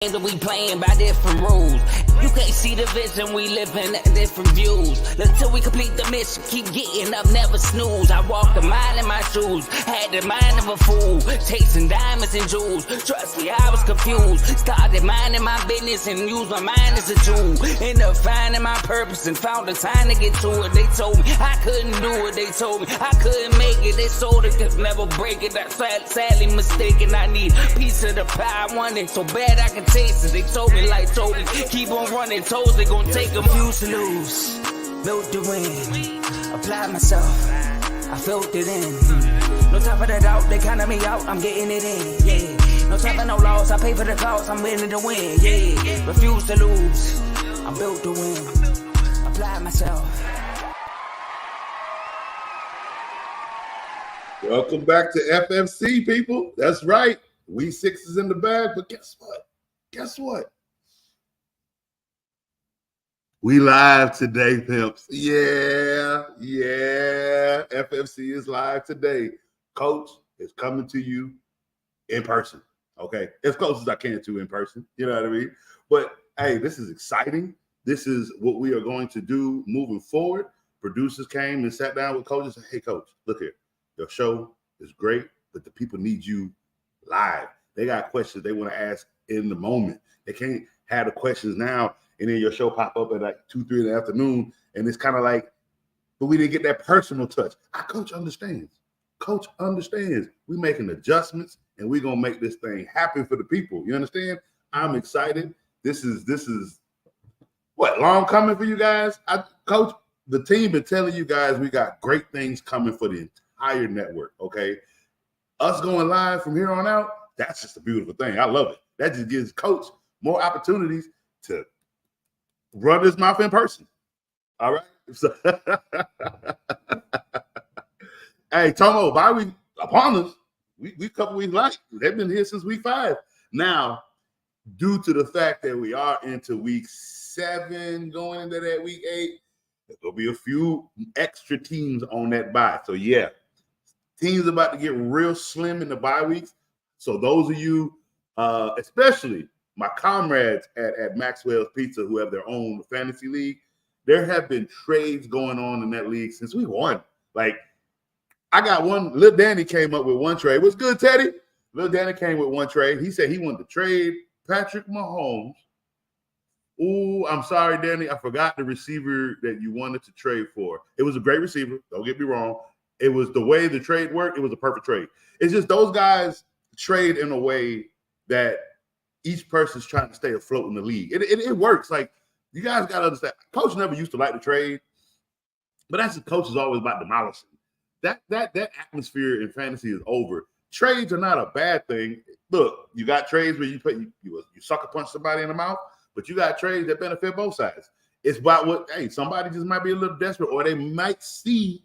That we playing by different rules. You can't see the vision, we living at different views. Until we complete the mission, keep getting up, never snooze. I walked a mile in my shoes, had the mind of a fool, chasing diamonds and jewels. Trust me, I was confused. Started minding my business and used my mind as a tool. Ended up finding my purpose and found the time to get to it. They told me I couldn't do it. They told me I couldn't make it. They sold it, could never break it. That's sadly mistaken. I need a piece of the pie. I want it so bad I can taste it. They told me like told me, keep on running toes, they gon' take them. Used to lose, built to win, applied myself, I felt it in. No time for the doubt, they counted me out, I'm getting it in, yeah. No time for no loss, I pay for the cost, I'm winning to win, yeah. Refuse to lose, I'm built to win, applied myself. Welcome back to FFC, people. That's right. We six is in the bag, but guess what? Guess what? We live today, pimps. Yeah. FFC is live today. Coach is coming to you in person. Okay, as close as I can to in person. You know what I mean? But hey, this is exciting. This is what we are going to do moving forward. Producers came and sat down with Coach and said, "Hey, Coach, look here. Your show is great, but the people need you live. They got questions they want to ask in the moment. They can't have the questions now and then your show pop up at like 2, 3 in the afternoon. And it's kind of like, but we didn't get that personal touch. Our coach understands. Coach understands. We're making adjustments and we're going to make this thing happen for the people. You understand? I'm excited. This is what, long coming for you guys? Coach, the team been telling you guys we got great things coming for the entire network, okay? Us going live from here on out, that's just a beautiful thing. I love it. That just gives Coach more opportunities to run his mouth in person. All right? So, hey, Tomo, bye week upon us. We a couple weeks late. They've been here since week 5. Now, due to the fact that we are into week 7, going into that week 8, there'll be a few extra teams on that bye. So, yeah, teams about to get real slim in the bye weeks. So those of you, especially my comrades at Maxwell's Pizza who have their own fantasy league, there have been trades going on in that league since we won. Like, I got one. Lil Danny came up with one trade. What's good, Teddy? Lil Danny came with one trade. He said he wanted to trade Patrick Mahomes. Ooh, I'm sorry, Danny. I forgot the receiver that you wanted to trade for. It was a great receiver. Don't get me wrong. It was the way the trade worked. It was a perfect trade. It's just those guys trade in a way that each person's trying to stay afloat in the league. It works. Like, you guys got to understand. Coach never used to like to trade, but that's the coach is always about demolishing. That atmosphere in fantasy is over. Trades are not a bad thing. Look, you got trades where you sucker punch somebody in the mouth, but you got trades that benefit both sides. It's about what, hey, somebody just might be a little desperate, or they might see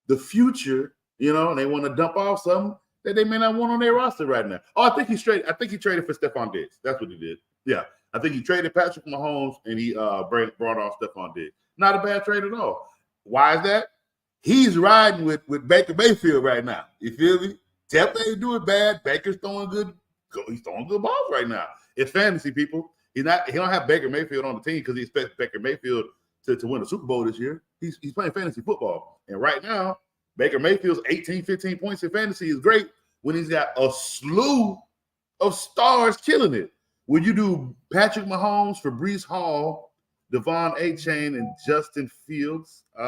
the future, and they want to dump off something that they may not want on their roster right now. Oh, I think he traded for Stephon Diggs. That's what he did. Yeah. I think he traded Patrick Mahomes and he brought on Stephon Diggs. Not a bad trade at all. Why is that? He's riding with Baker Mayfield right now. You feel me? Tampa ain't doing bad. Baker's throwing good. He's throwing good balls right now. It's fantasy, people. He don't have Baker Mayfield on the team because he expects Baker Mayfield to win a Super Bowl this year. He's playing fantasy football. And right now, Baker Mayfield's 18, 15 points in fantasy is great when he's got a slew of stars killing it. When you do Patrick Mahomes for Breece Hall, Devon Achane, and Justin Fields, I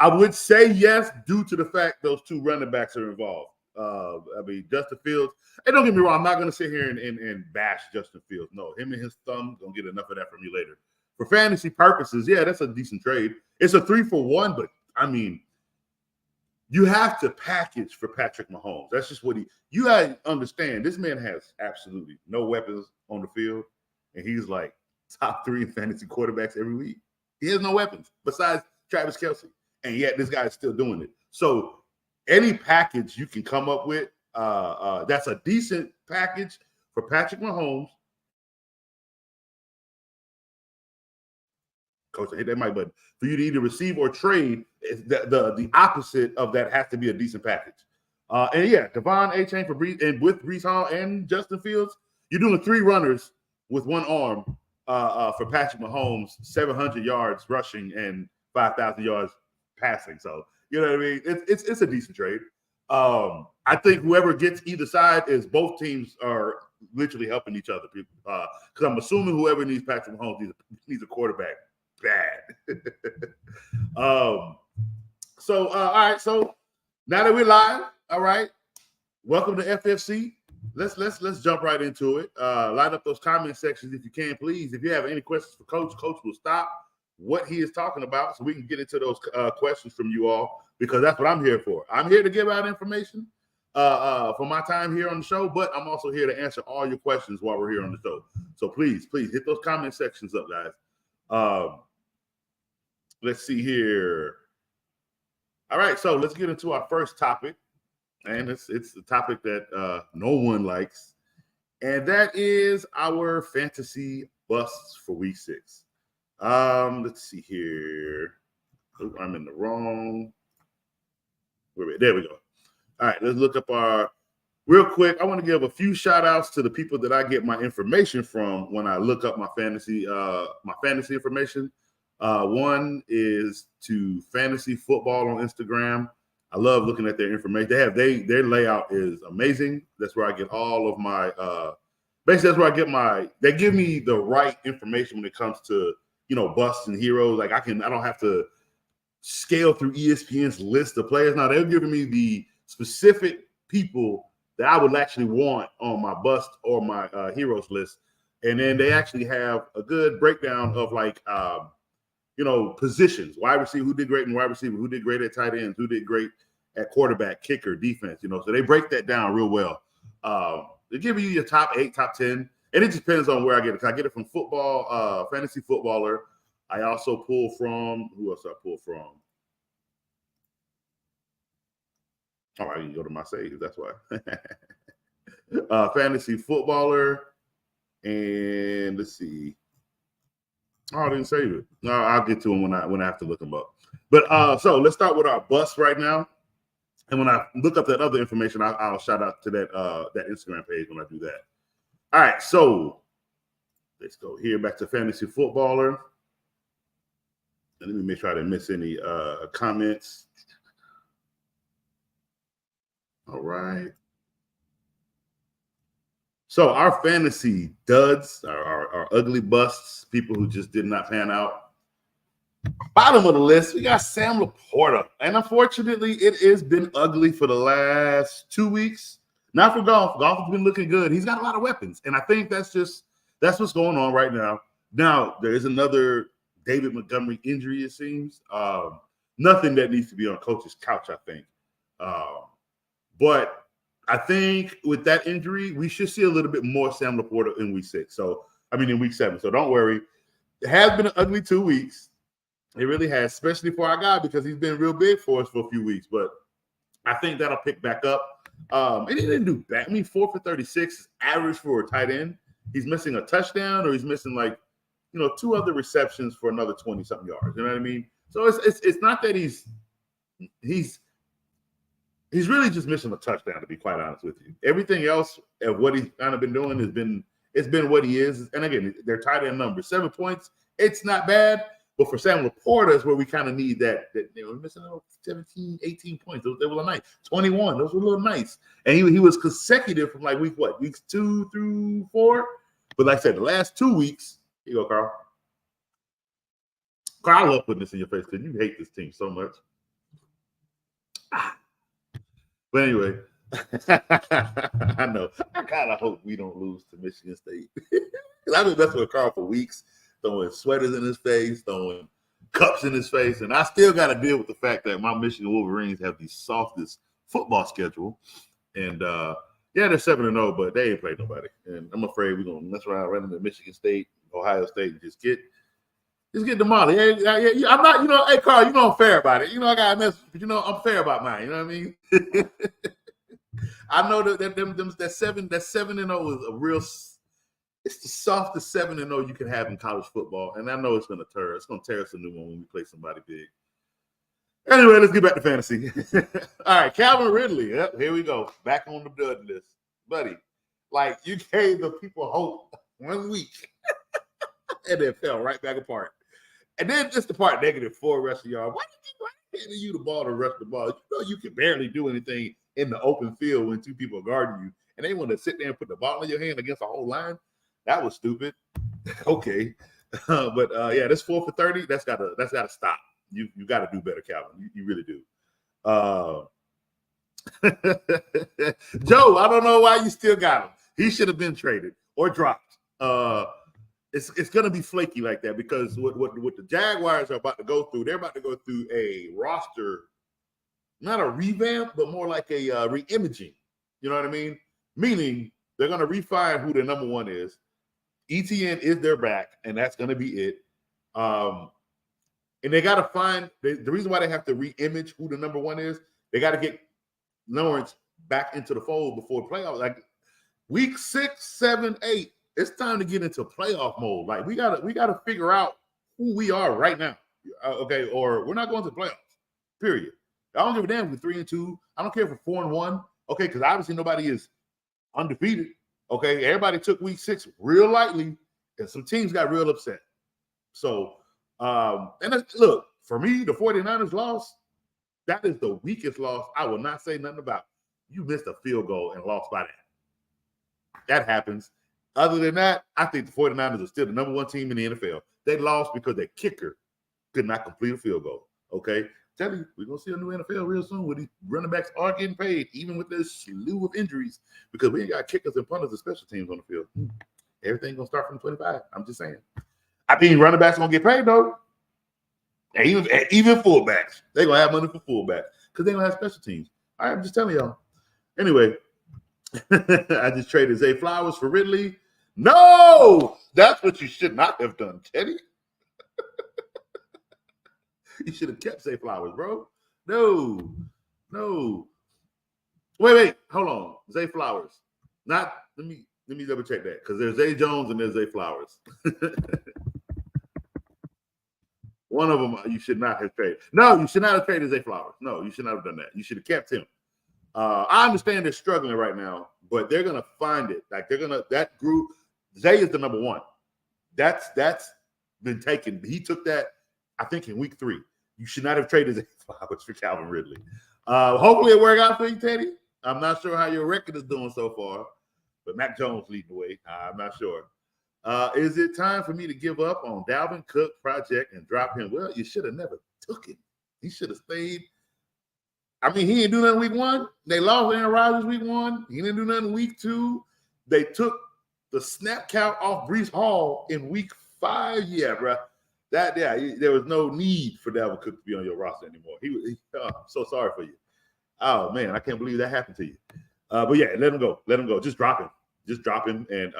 would say yes, due to the fact those 2 running backs are involved. Justin Fields, and don't get me wrong, I'm not going to sit here and bash Justin Fields. No, him and his thumb, going to get enough of that from you later. For fantasy purposes, yeah, that's a decent trade. It's a 3-for-1, but, you have to package for Patrick Mahomes. That's just what you got to understand. This man has absolutely no weapons on the field, and he's like top 3 in fantasy quarterbacks every week. He has no weapons besides Travis Kelce, and yet this guy is still doing it. So any package you can come up with, that's a decent package for Patrick Mahomes. Coach, I hit that mic button. For you to either receive or trade, the opposite of that has to be a decent package. And yeah, Devon A-Chain for Brees, and with Brees Hall and Justin Fields, you're doing 3 runners with one arm for Patrick Mahomes, 700 yards rushing and 5,000 yards passing. So you know what I mean. It's a decent trade. I think whoever gets either side is both teams are literally helping each other. Because I'm assuming whoever needs Patrick Mahomes needs a quarterback bad. So all right. So now that we're live, all right. Welcome to FFC. Let's jump right into it. Line up those comment sections if you can, please. If you have any questions for Coach will stop what he is talking about so we can get into those questions from you all, because that's what I'm here for. I'm here to give out information for my time here on the show, but I'm also here to answer all your questions while we're here on the show. So please hit those comment sections up, guys. Let's see here. All right, so let's get into our first topic. And it's the topic that no one likes, and that is our fantasy busts for week 6. Let's see here. I'm in the wrong. There we go. All right, let's look up our real quick. I want to give a few shout outs to the people that I get my information from when I look up my fantasy information. One is to Fantasy Football on Instagram. I love looking at their information. Their layout is amazing. That's where I get all of my basically that's where I get they give me the right information when it comes to, busts and heroes. Like I don't have to scale through ESPN's list of players. Now they're giving me the specific people that I would actually want on my bust or my heroes list. And then they actually have a good breakdown of positions, wide receiver, who did great in wide receiver, who did great at tight ends, who did great at quarterback, kicker, defense, so they break that down real well. They give you your top 8, top 10, and it depends on where I get it. I get it from football, Fantasy Footballer. I also pull from, who else I pull from? Oh, I can go to my saves, that's why. Fantasy Footballer, and let's see. Oh, I didn't save it. No, I'll get to them when I have to look them up. But so let's start with our bust right now. And when I look up that other information, I'll shout out to that Instagram page when I do that. All right, so let's go here back to Fantasy Footballer. And let me make sure I didn't miss any comments. All right. So our fantasy duds, our ugly busts, people who just did not pan out. Bottom of the list, we got Sam Laporta. And unfortunately, it has been ugly for the last 2 weeks. Not for golf. Golf has been looking good. He's got a lot of weapons. And I think that's what's going on right now. Now, there is another David Montgomery injury, it seems. Nothing that needs to be on coach's couch, I think. But I think with that injury, we should see a little bit more Sam Laporta in week 6. In week 7. So don't worry. It has been an ugly 2 weeks. It really has, especially for our guy, because he's been real big for us for a few weeks. But I think that'll pick back up. And he didn't do bad. 4 for 36 is average for a tight end. He's missing a touchdown, or he's missing 2 other receptions for another 20-something yards. You know what I mean? So it's not that he's really just missing a touchdown, to be quite honest with you. Everything else of what he's kind of been doing it's been what he is. And again, their tight end number, 7 points. It's not bad. But for Sam Laporta is where we kind of need that they were missing 17, 18 points. They were nice. 21. Those were a little nice. And he was consecutive from weeks 2 through 4. But like I said, the last 2 weeks, here you go, Carl. Carl, I love putting this in your face because you hate this team so much. But anyway, I know. I kind of hope we don't lose to Michigan State. I've been messing with Carl for weeks, throwing sweaters in his face, throwing cups in his face, and I still got to deal with the fact that my Michigan Wolverines have the softest football schedule. And they're 7-0, but they ain't played nobody. And I'm afraid we're gonna mess around running to Michigan State, Ohio State, and just get demolished. I'm not, hey Carl, I'm fair about it. I got a message, but I'm fair about mine. You know what I mean? I know that 7-0 is a real. It's the softest 7-0 you can have in college football, and I know it's gonna tear us a new one when we play somebody big. Anyway, let's get back to fantasy. All right, Calvin Ridley. Yep, here we go. Back on the dud list. Buddy, like you gave the people hope 1 week and then fell right back apart. And then just the part negative for the rest of y'all. Why did handing you the ball to rush the ball? You know you can barely do anything in the open field when 2 people are guarding you. And they want to sit there and put the ball in your hand against a whole line. That was stupid. Okay. But yeah, this 4 for 30, that's gotta stop. You got to do better, Calvin. You really do. Joe, I don't know why you still got him. He should have been traded or dropped. It's going to be flaky like that because what the Jaguars are about to go through, they're about to go through a roster, not a revamp, but more like a re-imaging. You know what I mean? Meaning they're going to refine who their number 1 is. ETN is their back, and that's going to be it. And they got to find the reason why they have to re-image who the number 1 is. They got to get Lawrence back into the fold before the playoffs. Like week 6, 7, 8, it's time to get into playoff mode. Like we gotta figure out who we are right now. Okay, or we're not going to the playoffs. Period. I don't give a damn if we're 3-2. I don't care if we're 4-1. Okay, because obviously nobody is undefeated. Okay, everybody took week 6 real lightly, and some teams got real upset. So, look, for me, the 49ers loss, that is the weakest loss I will not say nothing about. You missed a field goal and lost by that. That happens. Other than that, I think the 49ers are still the number 1 team in the NFL. They lost because their kicker could not complete a field goal. Okay? Tell you, we're going to see a new NFL real soon where these running backs are getting paid, even with this slew of injuries, because we ain't got kickers and punters and special teams on the field. Everything going to start from 25. I'm just saying. I mean, running backs going to get paid, though. And even fullbacks. They're going to have money for fullbacks because they don't have special teams. All right, I'm just telling y'all. Anyway, I just traded Zay Flowers for Ridley. No! That's what you should not have done, Teddy. You should have kept Zay Flowers, bro. No. Wait. Hold on. Zay Flowers. Let me double check that because there's Zay Jones and there's Zay Flowers. One of them you should not have traded. No, you should not have traded Zay Flowers. No, you should not have done that. You should have kept him. I understand they're struggling right now, but they're gonna find it. Like that group. Zay is the number 1. That's been taken. He took that, I think, in week 3. You should not have traded Zay Flowers for Calvin Ridley. Hopefully it worked out for you, Teddy. I'm not sure how your record is doing so far, but Mac Jones leading the way. I'm not sure. Is it time for me to give up on Dalvin Cook project and drop him? Well, you should have never took it. He should have stayed. I mean, he didn't do nothing week 1. They lost Aaron Rodgers week 1. He didn't do nothing week 2. They took the snap count off Breece Hall in week 5. Yeah, bro. There was no need for Dalvin Cook to be on your roster anymore. I'm so sorry for you. Oh, man, I can't believe that happened to you. But yeah, let him go. Just drop him and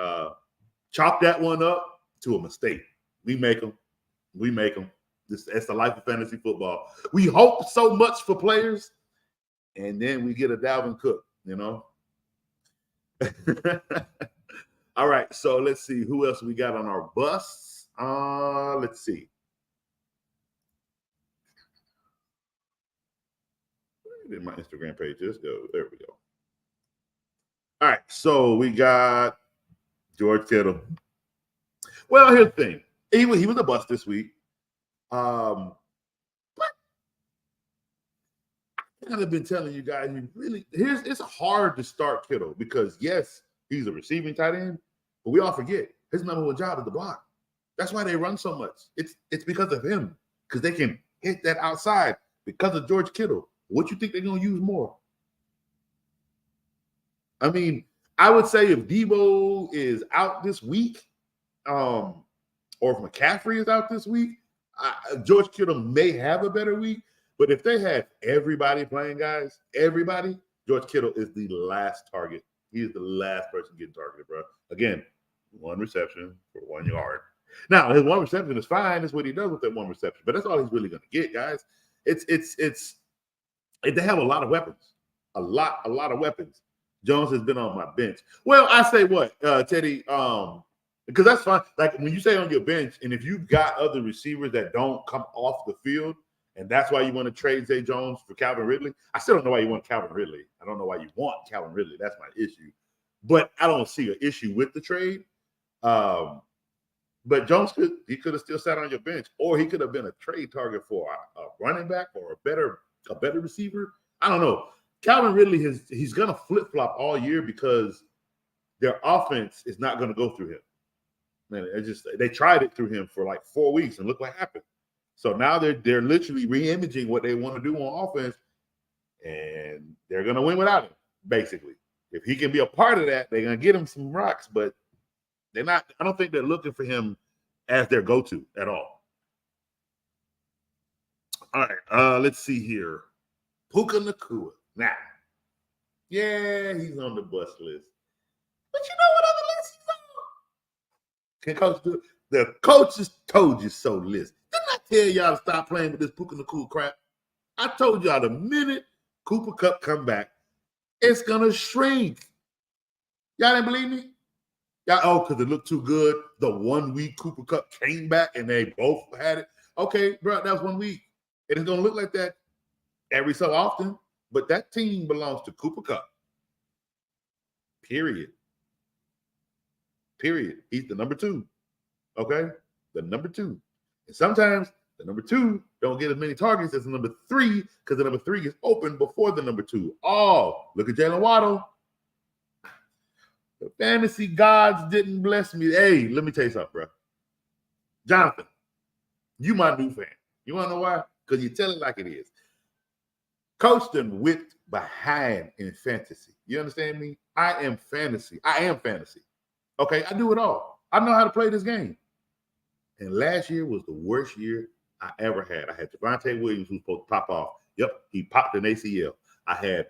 chalk that one up to a mistake. We make them. That's the life of fantasy football. We hope so much for players, and then we get a Dalvin Cook, you know? All right, so let's see who else we got on our bus. Let's see. Where did my Instagram page just go? There we go. All right, so we got George Kittle. Well, here's the thing. He was a bust this week. But I kind of been telling you guys, it's hard to start Kittle because, yes, he's a receiving tight end, but we all forget his number 1 job is the block. That's why they run so much. It's because of him, because they can hit that outside because of George Kittle. What you think they're going to use more? I mean, I would say if Debo is out this week, or if McCaffrey is out this week, George Kittle may have a better week. But if they have everybody playing, guys, George Kittle is the last target. He is the last person getting targeted, bro. Again, 1 reception for 1 yard. Now, his 1 reception is fine. That's what he does with that 1 reception. But that's all he's really going to get, guys. They have a lot of weapons. A lot of weapons. Jones has been on my bench. Well, I say what, Teddy, because that's fine. Like when you say on your bench, and if you've got other receivers that don't come off the field, And that's why you want to trade Zay Jones for Calvin Ridley. I still don't know why you want Calvin Ridley. I don't know why you want Calvin Ridley. That's my issue. But I don't see an issue with the trade. But Jones could have still sat on your bench, or he could have been a trade target for a running back or a better receiver. I don't know. Calvin Ridley he's gonna flip flop all year because their offense is not gonna go through him. Man, they tried it through him for like 4 weeks, and look what happened. So now they're literally re-imaging what they want to do on offense, and they're gonna win without him. Basically, if he can be a part of that, they're gonna get him some rocks, but. They're not. I don't think they're looking for him as their go-to at all. All right. Let's see here. Puka Nacua. Now, yeah, he's on the bus list. But you know what other list he's on? Can coach do it? The coaches told you so list. Didn't I tell y'all to stop playing with this Puka Nacua crap? I told y'all the minute Cooper Kupp come back, it's gonna shrink. Y'all didn't believe me? Yeah, because it looked too good. The 1 week Cooper Kupp came back and they both had it. Okay, bro, that was 1 week. It is going to look like that every so often, but that team belongs to Cooper Kupp. Period. He's the number 2. Okay? The number 2. And sometimes the number 2 don't get as many targets as the number 3 because the number 3 is open before the number 2. Oh, look at Jalen Waddle. The fantasy gods didn't bless me. Hey, let me tell you something, bro. Jonathan, you my new fan. You want to know why? Because you tell it like it is. Coach done whipped behind in fantasy. You understand me? I am fantasy. Okay, I do it all. I know how to play this game. And last year was the worst year I ever had. I had Javonte Williams, who's supposed to pop off. Yep, he popped an ACL. I had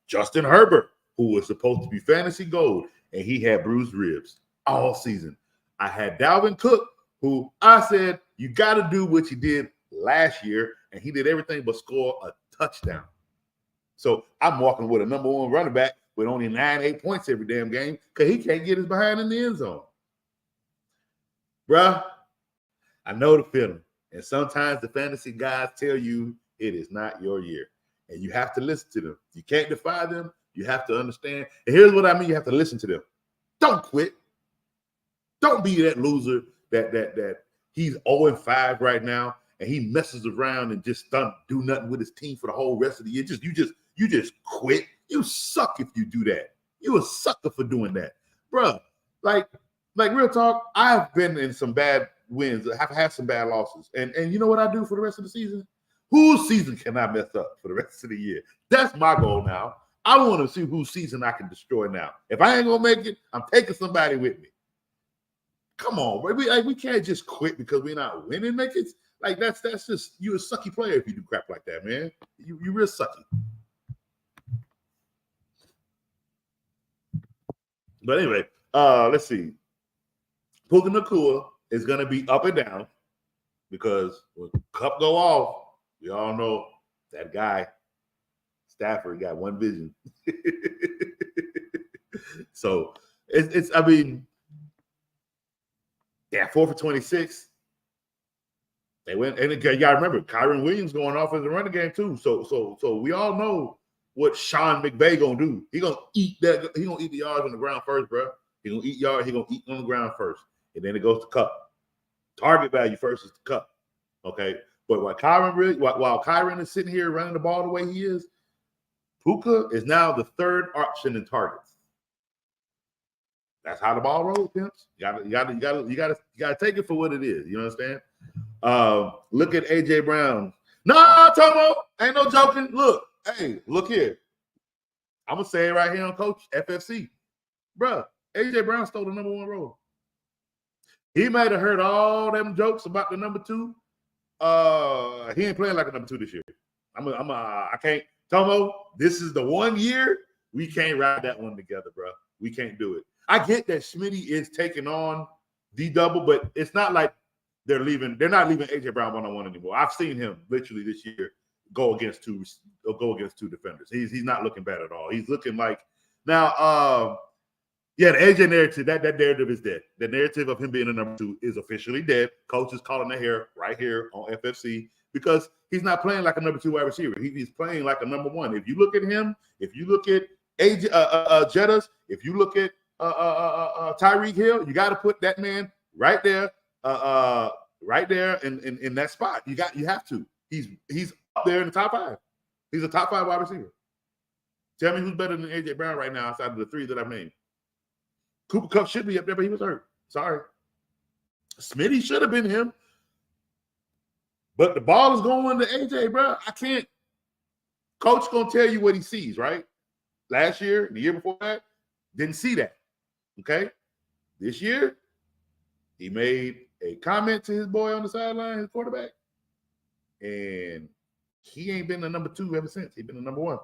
Justin Herbert, who was supposed to be fantasy gold, and he had bruised ribs all season. I had Dalvin Cook, who I said, you got to do what you did last year, and he did everything but score a touchdown. So I'm walking with a number 1 running back with only 9-8 points every damn game because he can't get his behind in the end zone. Bruh, I know the feeling. And sometimes the fantasy guys tell you it is not your year, and you have to listen to them. You can't defy them. You have to understand. And here's what I mean. You have to listen to them. Don't quit. Don't be that loser that he's 0-5 right now and he messes around and just don't do nothing with his team for the whole rest of the year. You just quit. You suck if you do that. You a sucker for doing that. Bruh, like real talk, I've been in some bad wins. I've had some bad losses. And you know what I do for the rest of the season? Whose season can I mess up for the rest of the year? That's my goal now. I want to see whose season I can destroy now. If I ain't gonna make it, I'm taking somebody with me. Come on, bro. We can't just quit because we're not winning. Make it like that's just you're a sucky player if you do crap like that, man. You real sucky. But anyway, let's see. Puka Nacua is gonna be up and down because when Kupp go off, we all know that guy. Stafford got one vision. So it's 4 for 26. They went, and you gotta remember Kyron Williams going off as a running game too. So we all know what Sean McVay gonna do. He gonna eat that, he gonna eat the yards on the ground first, bro. He gonna eat yards, he gonna eat on the ground first, and then it goes to Kupp. Target value first is the Kupp. Okay. But while Kyron is sitting here running the ball the way he is, Puka is now the 3rd option in targets. That's how the ball rolls, pimps. You gotta take it for what it is. You understand? Look at AJ Brown. No, Tomo, ain't no joking. Look, hey, look here. I'm gonna say it right here on Coach FFC, bruh. AJ Brown stole the number 1 role. He might have heard all them jokes about the number 2. He ain't playing like a number 2 this year. I can't. Tomo, this is the 1 year we can't ride that one together, bro. We can't do it. I get that Smitty is taking on D-double, but it's not like they're not leaving AJ Brown one-on-one anymore. I've seen him literally this year go against two defenders. He's not looking bad at all. He's looking like now. Yeah, the AJ narrative, that narrative is dead. The narrative of him being a number 2 is officially dead. Coach is calling the hair right here on FFC because he's not playing like a number 2 wide receiver. He's playing like a number 1. If you look at him, if you look at AJ Jettas, if you look at Tyreek Hill, you got to put that man right there, right there in that spot. You have to. He's up there in the top 5. He's a top 5 wide receiver. Tell me who's better than AJ Brown right now outside of the 3 that I've named. Cooper Kupp should be up there, but he was hurt. Sorry. Smitty should have been him. But the ball is going to AJ, bro. I can't. Coach going to tell you what he sees, right? Last year, the year before that, didn't see that. Okay? This year, he made a comment to his boy on the sideline, his quarterback, and he ain't been the number 2 ever since. He's been the number 1.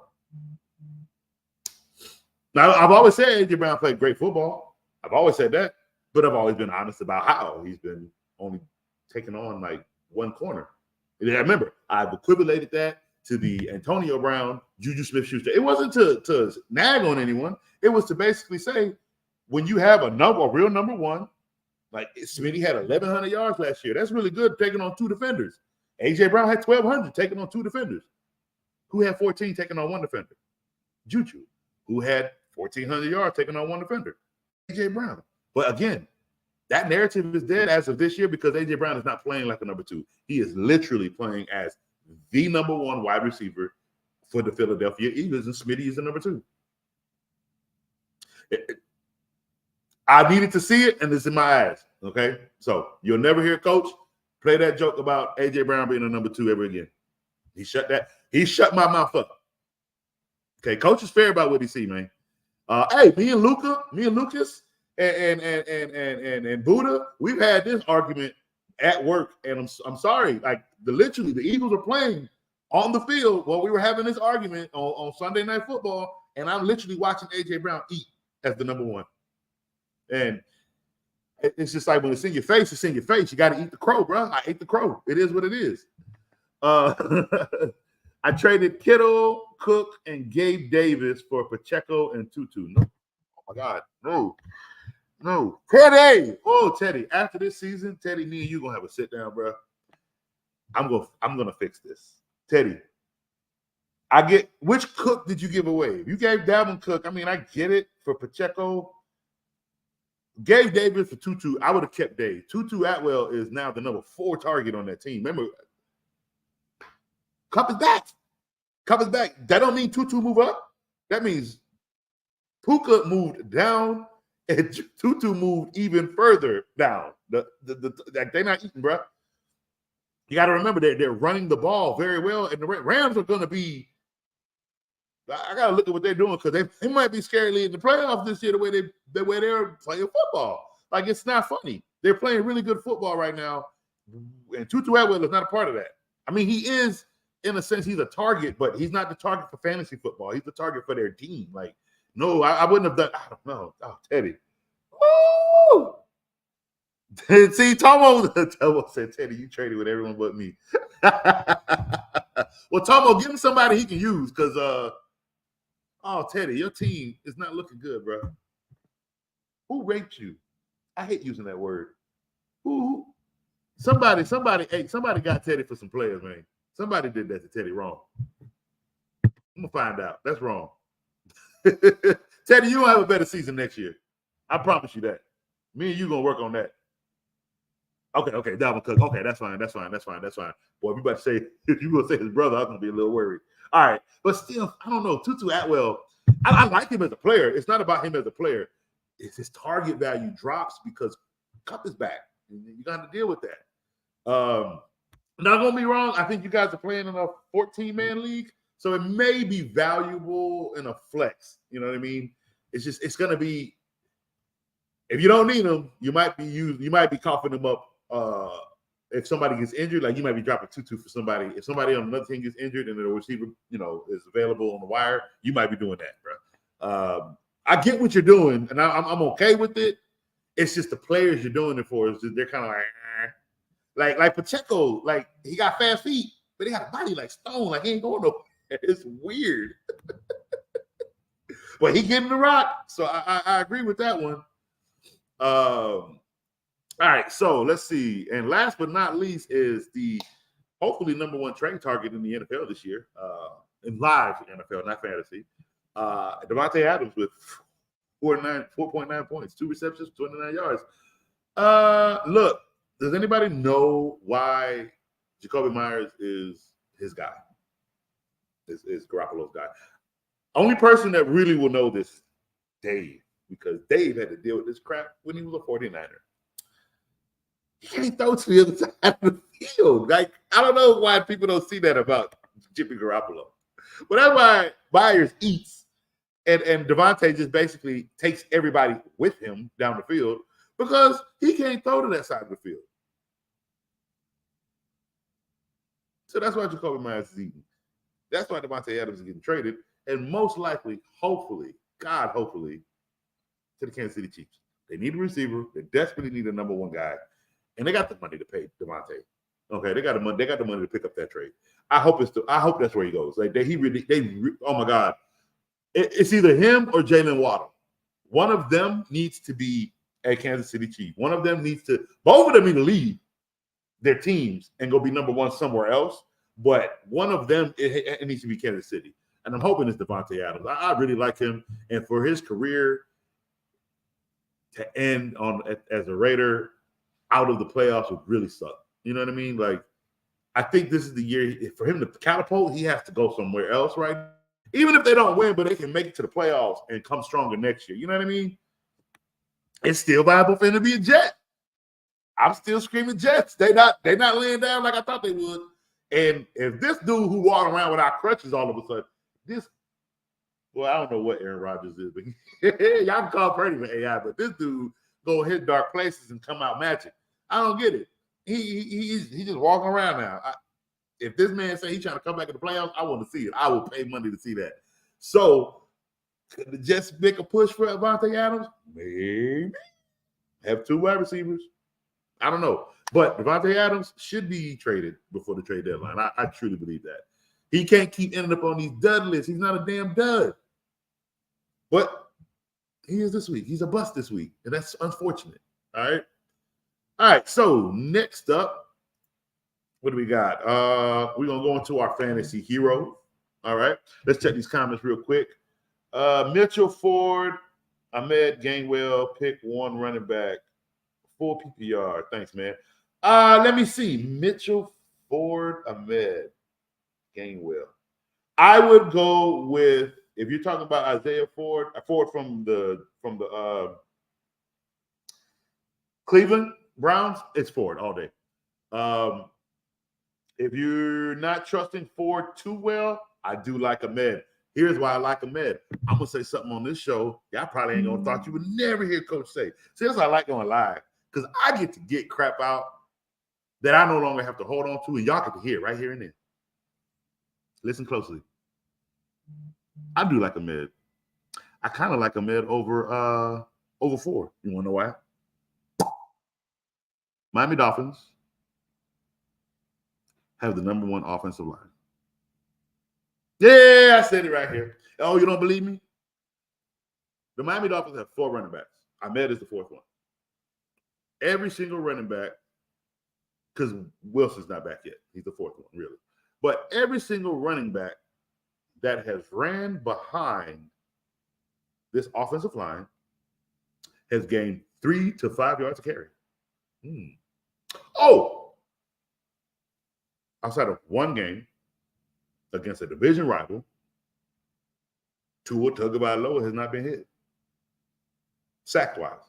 Now, I've always said A.J. Brown played great football. I've always said that, but I've always been honest about how he's been only taking on like one corner. And I remember, I've equivalated that to the Antonio Brown, Juju Smith-Schuster. It wasn't to nag on anyone. It was to basically say, when you have a real number 1, like Smitty had 1,100 yards last year. That's really good taking on 2 defenders. A.J. Brown had 1,200 taking on 2 defenders. Who had 14 taking on 1 defender? Juju. Who had 1,400 yards taking on 1 defender? A.J. Brown. But again, that narrative is dead as of this year because A.J. Brown is not playing like a number 2. He is literally playing as the number 1 wide receiver for the Philadelphia Eagles, and Smitty is the number 2. I needed to see it, and it's in my eyes. Okay? So you'll never hear Coach play that joke about A.J. Brown being a number 2 ever again. He shut my mouth up. Okay, Coach is fair about what he see, man. Hey, me and Lucas, and Buddha, we've had this argument at work, and I'm sorry, like literally the Eagles are playing on the field while we were having this argument on Sunday Night Football, and I'm literally watching A.J. Brown eat as the number 1, and it's just like when it's in your face, it's in your face. You got to eat the crow, bro. I ate the crow. It is what it is. I traded Kittle, Cook, and Gabe Davis for Pacheco and Tutu. No, oh my God, no, Teddy. Oh, Teddy. After this season, Teddy, me and you gonna have a sit down, bro. I'm gonna fix this, Teddy. Which Cook did you give away? If you gave Dalvin Cook, I mean, I get it for Pacheco. Gave Davis for Tutu. I would have kept Dave. Tutu Atwell is now the number 4 target on that team. Remember, Cup is back. That don't mean Tutu move up. That means Puka moved down and Tutu moved even further down. They're not eating, bro. You got to remember they're running the ball very well, and the Rams are going to be. I got to look at what they're doing because they might be scarily in the playoffs this year the way they're playing football. Like, it's not funny. They're playing really good football right now, and Tutu Atwell is not a part of that. I mean, he is. In a sense, he's a target, but he's not the target for fantasy football. He's the target for their team. Like, no, I wouldn't have done. I don't know. Oh, Teddy. Woo! See, Tomo said, Teddy, you traded with everyone but me. Well, Tomo, give him somebody he can use because, Teddy, your team is not looking good, bro. Who raped you? I hate using that word. Who? Somebody got Teddy for some players, man. Somebody did that to Teddy wrong. I'm going to find out. That's wrong. Teddy, you will have a better season next year. I promise you that. Me and you going to work on that. Okay, Dalvin Cook. Okay, that's fine. Boy, if you about to say, if you going to say his brother, I'm going to be a little worried. All right. But still, I don't know. Tutu Atwell, I like him as a player. It's not about him as a player. It's his target value drops because Cup is back. You got to deal with that. Not gonna be wrong. I think you guys are playing in a 14-man league, so it may be valuable in a flex. You know what I mean? It's gonna be. If you don't need them, you might be coughing them up. If somebody gets injured, like you might be dropping Tutu for somebody. If somebody on another team gets injured and the receiver, is available on the wire, you might be doing that, bro. I get what you're doing, and I'm okay with it. It's just the players you're doing it for. They're kind of like Pacheco, like he got fast feet, but he got a body like stone, like he ain't going nowhere. It's weird. But he getting the rock. So I agree with that one. All right, so let's see. And last but not least is the hopefully number one trade target in the NFL this year, in live NFL, not fantasy. Devontae Adams with 4.9 points, 2 receptions, 29 yards. Look, does anybody know why Jacoby Myers is his guy? Is Garoppolo's guy? Only person that really will know this, Dave, because Dave had to deal with this crap when he was a 49er. He can't throw to the other side of the field. Like, I don't know why people don't see that about Jimmy Garoppolo. But that's why Myers eats. And Devontae just basically takes everybody with him down the field because he can't throw to that side of the field. So that's why Jacoby Myers is eating. That's why Devontae Adams is getting traded. And most likely, hopefully, to the Kansas City Chiefs. They need a receiver. They desperately need a number one guy. And they got the money to pay Devontae. Okay, they got the money. They got the money to pick up that trade. I hope that's where he goes. Like oh my God, it's either him or Jalen Waddle. One of them needs to be a Kansas City Chief. One of them both of them need to leave their teams and go be number one somewhere else. But one of them, it needs to be Kansas City. And I'm hoping it's Devontae Adams. I really like him. And for his career to end as a Raider out of the playoffs would really suck. You know what I mean? Like, I think this is the year for him to catapult. He has to go somewhere else, right? Even if they don't win, but they can make it to the playoffs and come stronger next year. You know what I mean? It's still viable for him to be a Jet. I'm still screaming Jets. They not laying down like I thought they would. And if this dude who walk around without crutches all of a sudden, I don't know what Aaron Rodgers is, but y'all can call Purdy with AI, but this dude go hit dark places and come out magic. I don't get it. He's just walking around now. If this man say he's trying to come back in the playoffs, I want to see it. I will pay money to see that. So could the Jets make a push for Devontae Adams? Maybe. Have 2 wide receivers. I don't know. But Devontae Adams should be traded before the trade deadline. I truly believe that. He can't keep ending up on these dud lists. He's not a damn dud. But he is this week. He's a bust this week. And that's unfortunate. All right. All right. So next up, what do we got? We're going to go into our fantasy hero. All right. Let's check these comments real quick. Mitchell, Ford, Ahmed, Gainwell, pick 1 running back, 4 PPR. Thanks, man. Let me see. Mitchell, Ford, Ahmed, Gainwell. I would go with, if you're talking about Isaiah Ford from the Cleveland Browns, it's Ford all day. If you're not trusting Ford too well, I do like Ahmed. Here's why I like Ahmed. I'm going to say something on this show y'all probably ain't going to thought you would never hear Coach say. See, that's why I like going live, because I get to get crap out that I no longer have to hold on to, and y'all get to hear right here and then. Listen closely. I do like Ahmed. I kind of like Ahmed over Ford. You want to know why? Miami Dolphins have the number 1 offensive line. Yeah, I said it right here. Oh, you don't believe me? The Miami Dolphins have 4 running backs. Ahmed is the 4th one. Every single running back, because Wilson's not back yet. He's the 4th one, really. But every single running back that has ran behind this offensive line has gained 3 to 5 yards to carry. Oh! Outside of 1 game against a division rival, Tua Tagovailoa has not been hit. Sack-wise.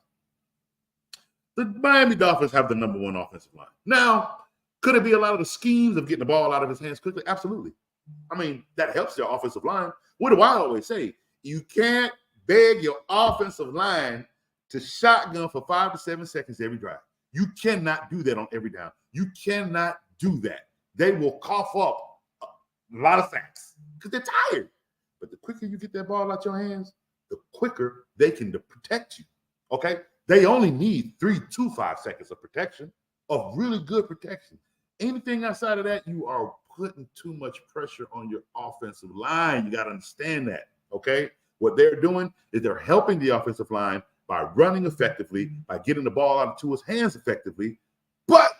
The Miami Dolphins have the number 1 offensive line. Now, could it be a lot of the schemes of getting the ball out of his hands quickly? Absolutely. I mean, that helps your offensive line. What do I always say? You can't beg your offensive line to shotgun for 5 to 7 seconds every drive. You cannot do that on every down. You cannot do that. They will cough up a lot of sacks because they're tired. But the quicker you get that ball out your hands, the quicker they can protect you. Okay? They only need 3 to 5 seconds of protection, of really good protection. Anything outside of that, you are putting too much pressure on your offensive line. You got to understand that, okay? What they're doing is they're helping the offensive line by running effectively, by getting the ball out of Tua's hands effectively. But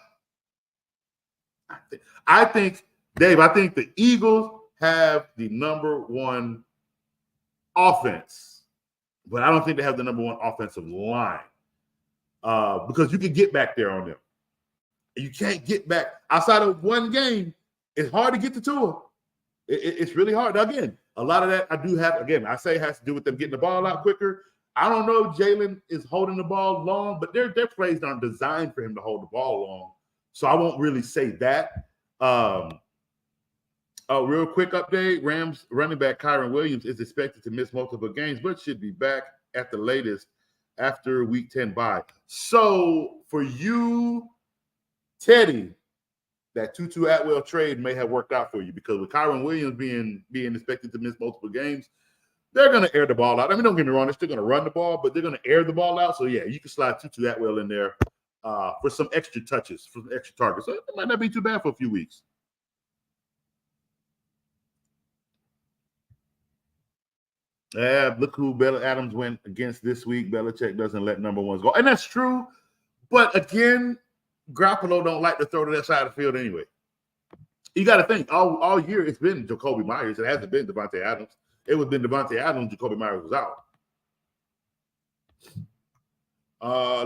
I think, Dave, the Eagles have the number one offense, but I don't think they have the number one offensive line because you can get back there on them. You can't get back outside of one game. It's hard to get to Tua. It's really hard. Now, again, a lot of that I say has to do with them getting the ball out quicker. I don't know if Jalen is holding the ball long, but their plays aren't designed for him to hold the ball long. So I won't really say that. A real quick update, Rams running back Kyron Williams is expected to miss multiple games, but should be back at the latest after week 10 bye. So for you, Teddy, that Tutu Atwell trade may have worked out for you because with Kyron Williams being expected to miss multiple games, they're going to air the ball out. I mean, don't get me wrong, they're still going to run the ball, but they're going to air the ball out. So, yeah, you can slide Tutu Atwell in there for some extra touches, for some extra targets. So it might not be too bad for a few weeks. Yeah, look who Bella Adams went against this week. Belichick doesn't let number ones go. And that's true. But, again, Garoppolo don't like to throw to that side of the field anyway. You got to think, all year it's been Jacoby Myers. It hasn't been Devontae Adams. It would have been Devontae Adams. Jacoby Myers was out.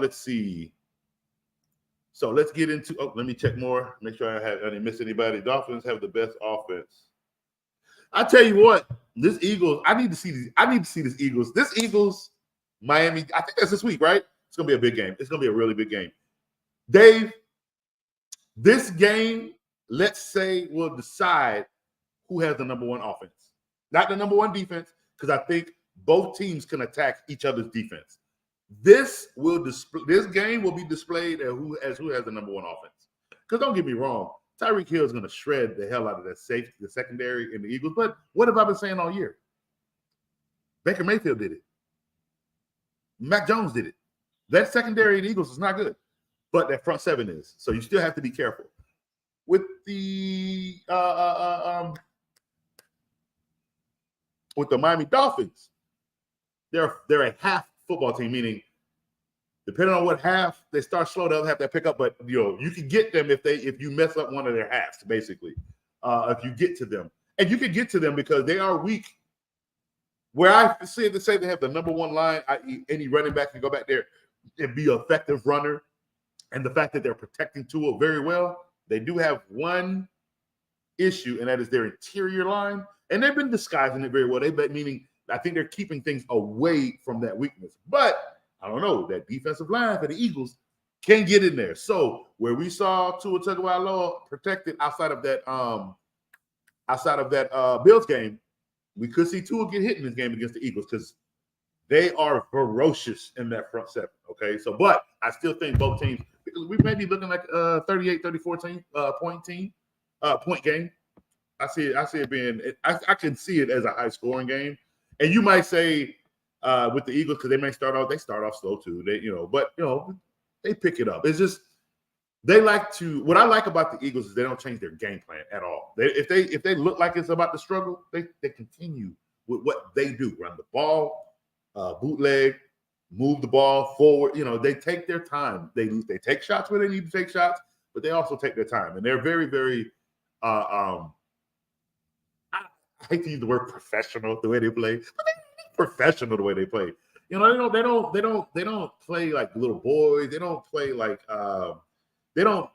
Let's see. So let's get into. Let me check more. Make sure I didn't miss anybody. Dolphins have the best offense. I tell you what, this Eagles. I need to see this Eagles. This Eagles, Miami. I think that's this week, right? It's gonna be a big game. It's gonna be a really big game. Dave, this game, let's say, will decide who has the number one offense. Not the number one defense, because I think both teams can attack each other's defense. This game will be displayed as who has the number one offense. Because don't get me wrong, Tyreek Hill is going to shred the hell out of that safety, the secondary, and the Eagles. But what have I been saying all year? Baker Mayfield did it. Mac Jones did it. That secondary in the Eagles is not good, but that front seven is. So you still have to be careful. With the Miami Dolphins, they're a half football team, meaning depending on what half they start slow, they'll have to pick up. But you can get them if you mess up one of their halves, basically. If you get to them, and you can get to them because they are weak. Where I say they have the number one line, i.e., any running back can go back there and be an effective runner, and the fact that they're protecting Tua very well, they do have one issue, and that is their interior line. And they've been disguising it very well. Meaning I think they're keeping things away from that weakness. But I don't know, that defensive line for the Eagles can get in there. So where we saw Tua Tagovailoa protected outside of that Bills game, we could see Tua get hit in this game against the Eagles because they are ferocious in that front seven. Okay, so but I still think both teams, because we may be looking like a 38-34 point game. I see it being. I can see it as a high scoring game, and you might say with the Eagles because they start off slow too. But they pick it up. It's just they like to. What I like about the Eagles is they don't change their game plan at all. If they look like it's about to struggle, they continue with what they do: run the ball, bootleg, move the ball forward. They take their time. They take shots where they need to take shots, but they also take their time, and they're very, very. I hate to use the word professional the way they play, but they're professional the way they play. They don't play like little boys. They don't play like they don't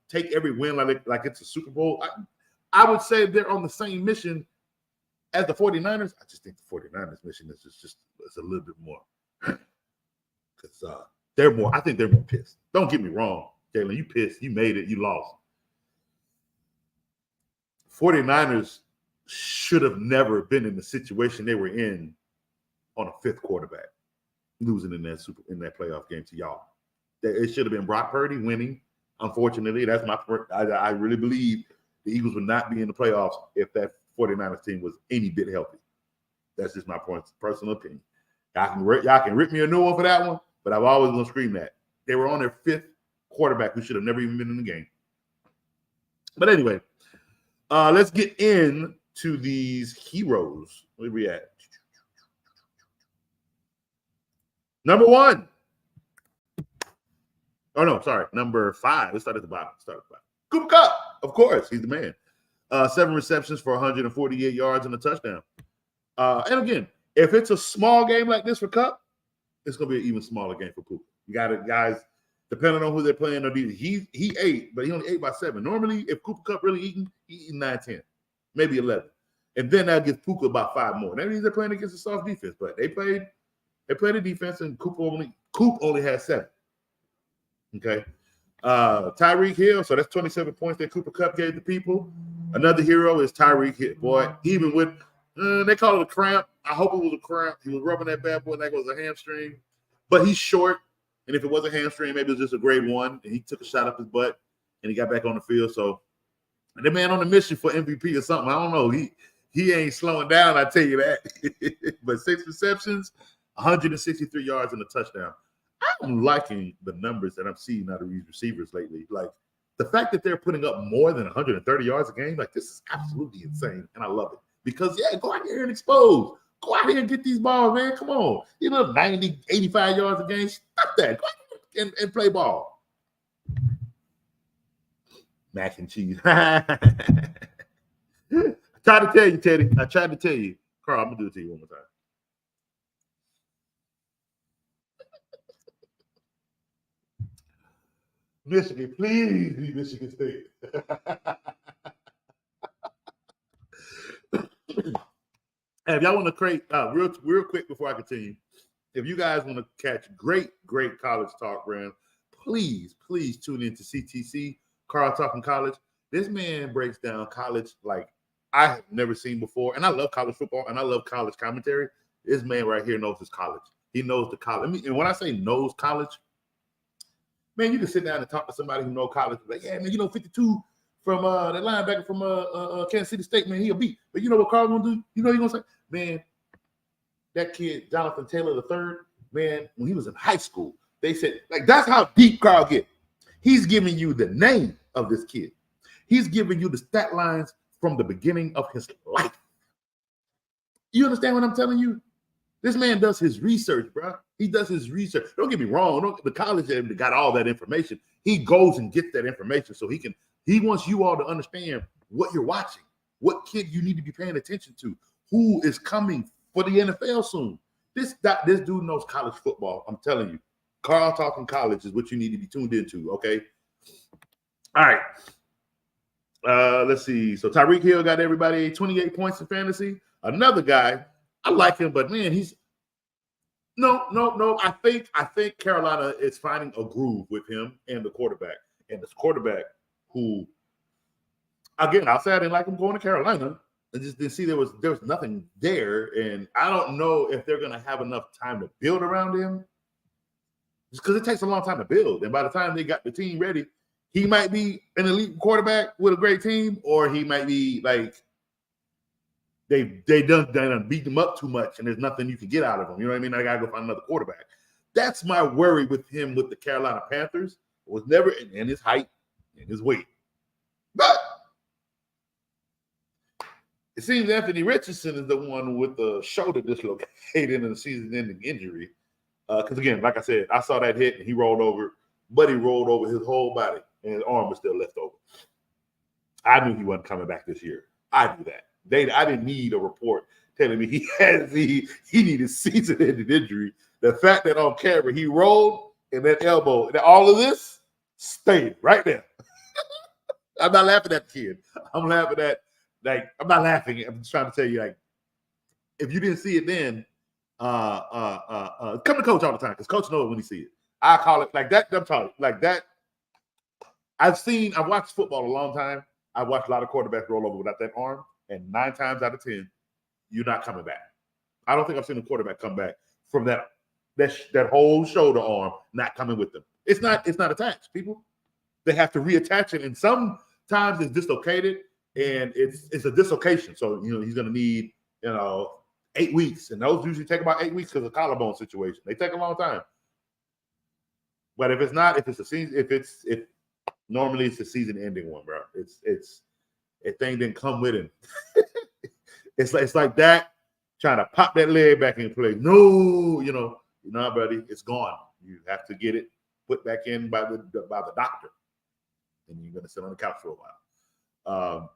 take every win like it's a Super Bowl. I would say they're on the same mission as the 49ers. I just think the 49ers mission is just it's a little bit more because they're more. I think they're more pissed. Don't get me wrong, Jalen. You pissed. You made it. You lost. 49ers should have never been in the situation they were in on a fifth quarterback, losing in that playoff game to y'all. It should have been Brock Purdy winning. Unfortunately, that's I really believe the Eagles would not be in the playoffs if that 49ers team was any bit healthy. That's just my personal opinion. Y'all can rip me a new one for that one, but I've always going to scream that. They were on their fifth quarterback who should have never even been in the game. But anyway, let's get into these heroes. Where we at? Number 1. Oh, no, sorry. Number 5. Let's start at the bottom. Cooper Kupp, of course. He's the man. 7 receptions for 148 yards and a touchdown. And again, if it's a small game like this for Kupp, it's going to be an even smaller game for Cooper. You got it, guys, depending on who they're playing. He ate, but he only ate by 7. Normally, if Cooper Kupp really eating, he eating 9, 10, maybe 11. And then that gives Puka about 5 more. That means they're playing against a soft defense, but they played the defense, and Coop only had 7. Okay. Tyreek Hill, so that's 27 points that Cooper Kupp gave the people. Another hero is Tyreek Hill. Boy, even with they call it a cramp. I hope it was a cramp. He was rubbing that bad boy like it was a hamstring. But he's short, and if it was a hamstring, maybe it was just a grade 1, and he took a shot up his butt, and he got back on the field. So, and the man on a mission for MVP or something. I don't know. He ain't slowing down, I tell you that. But 6 receptions, 163 yards and a touchdown. I'm liking the numbers that I'm seeing out of these receivers lately. Like, the fact that they're putting up more than 130 yards a game, like, this is absolutely insane, and I love it. Because, yeah, go out here and expose. Go out here and get these balls, man. Come on. 90, 85 yards a game. Stop that. Go out here and play ball. Mac and cheese. I tried to tell you, Teddy. I tried to tell you. Carl, I'm going to do it to you one more time. Michigan, please be Michigan State. And if y'all want to create real quick before I continue, if you guys want to catch great college talk, Brand, please tune in to CTC, Carl Talking College. This man breaks down college like I have never seen before. And I love college football and I love college commentary. This man right here knows his college. He knows the college. And when I say knows college, man, you can sit down and talk to somebody who knows college. Like, yeah, man, 52 from that linebacker from Kansas City State, man, he'll beat. But you know what Carl's gonna do? You know what he's gonna say? Man, that kid, Jonathan Taylor III, man, when he was in high school, they said, like, that's how deep Carl gets. He's giving you the name of this kid. He's giving you the stat lines from the beginning of his life. You understand what I'm telling you? This man does his research, bro. He does his research. Don't get me wrong. The college got all that information. He goes and gets that information so he wants you all to understand what you're watching, what kid you need to be paying attention to, who is coming for the NFL soon. This dude knows college football. I'm telling you. Carl Talking College is what you need to be tuned into, okay? All right. Let's see. So Tyreek Hill got everybody 28 points in fantasy. Another guy, I like him, but man, he's no. I think Carolina is finding a groove with him and the quarterback. And this quarterback who, again, I'll say I didn't like him going to Carolina. I just didn't see there was nothing there. And I don't know if they're gonna have enough time to build around him. Just because it takes a long time to build. And by the time they got the team ready, he might be an elite quarterback with a great team, or he might be like they done beat him up too much and there's nothing you can get out of him. You know what I mean? I gotta go find another quarterback. That's my worry with him with the Carolina Panthers. It was never in his height and his weight. But it seems Anthony Richardson is the one with the shoulder dislocated and the season-ending injury. Because again, like I said, I saw that hit and he rolled over, but he rolled over his whole body and his arm was still left over. I knew he wasn't coming back this year. I knew that. I didn't need a report telling me he needed season-ending injury. The fact that on camera he rolled and that elbow and all of this stayed right there. I'm not laughing at the kid. I'm laughing at I'm not laughing. I'm just trying to tell you, like, if you didn't see it then, come to coach all the time because coach knows when he sees it. I call it like that. I'm talking like that. I've watched football a long time. I've watched a lot of quarterbacks roll over without that arm, and 9 times out of 10, you're not coming back. I don't think I've seen a quarterback come back from that whole shoulder arm not coming with them. It's not attached, people. They have to reattach it, and sometimes it's dislocated, and it's a dislocation. So he's going to need 8 weeks, and those usually take about 8 weeks because of collarbone situation. They take a long time. But if normally it's a season-ending one, bro. That thing didn't come with him. It's like that trying to pop that leg back in place. No, No, buddy, it's gone. You have to get it put back in by the doctor, and you're gonna sit on the couch for a while.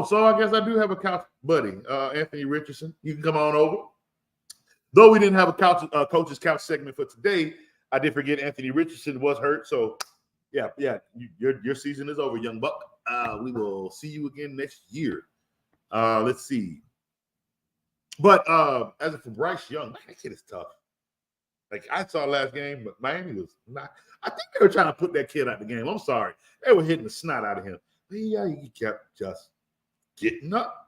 So I guess I do have a couch buddy, Anthony Richardson. You can come on over. Though we didn't have a coach's couch segment for today, I did forget Anthony Richardson was hurt. So, yeah, your season is over, young buck. We will see you again next year. Let's see. But as for Bryce Young, man, that kid is tough. Like I saw last game, but Miami was not. I think they were trying to put that kid out the game. I'm sorry, they were hitting the snot out of him. But yeah, he kept just getting up,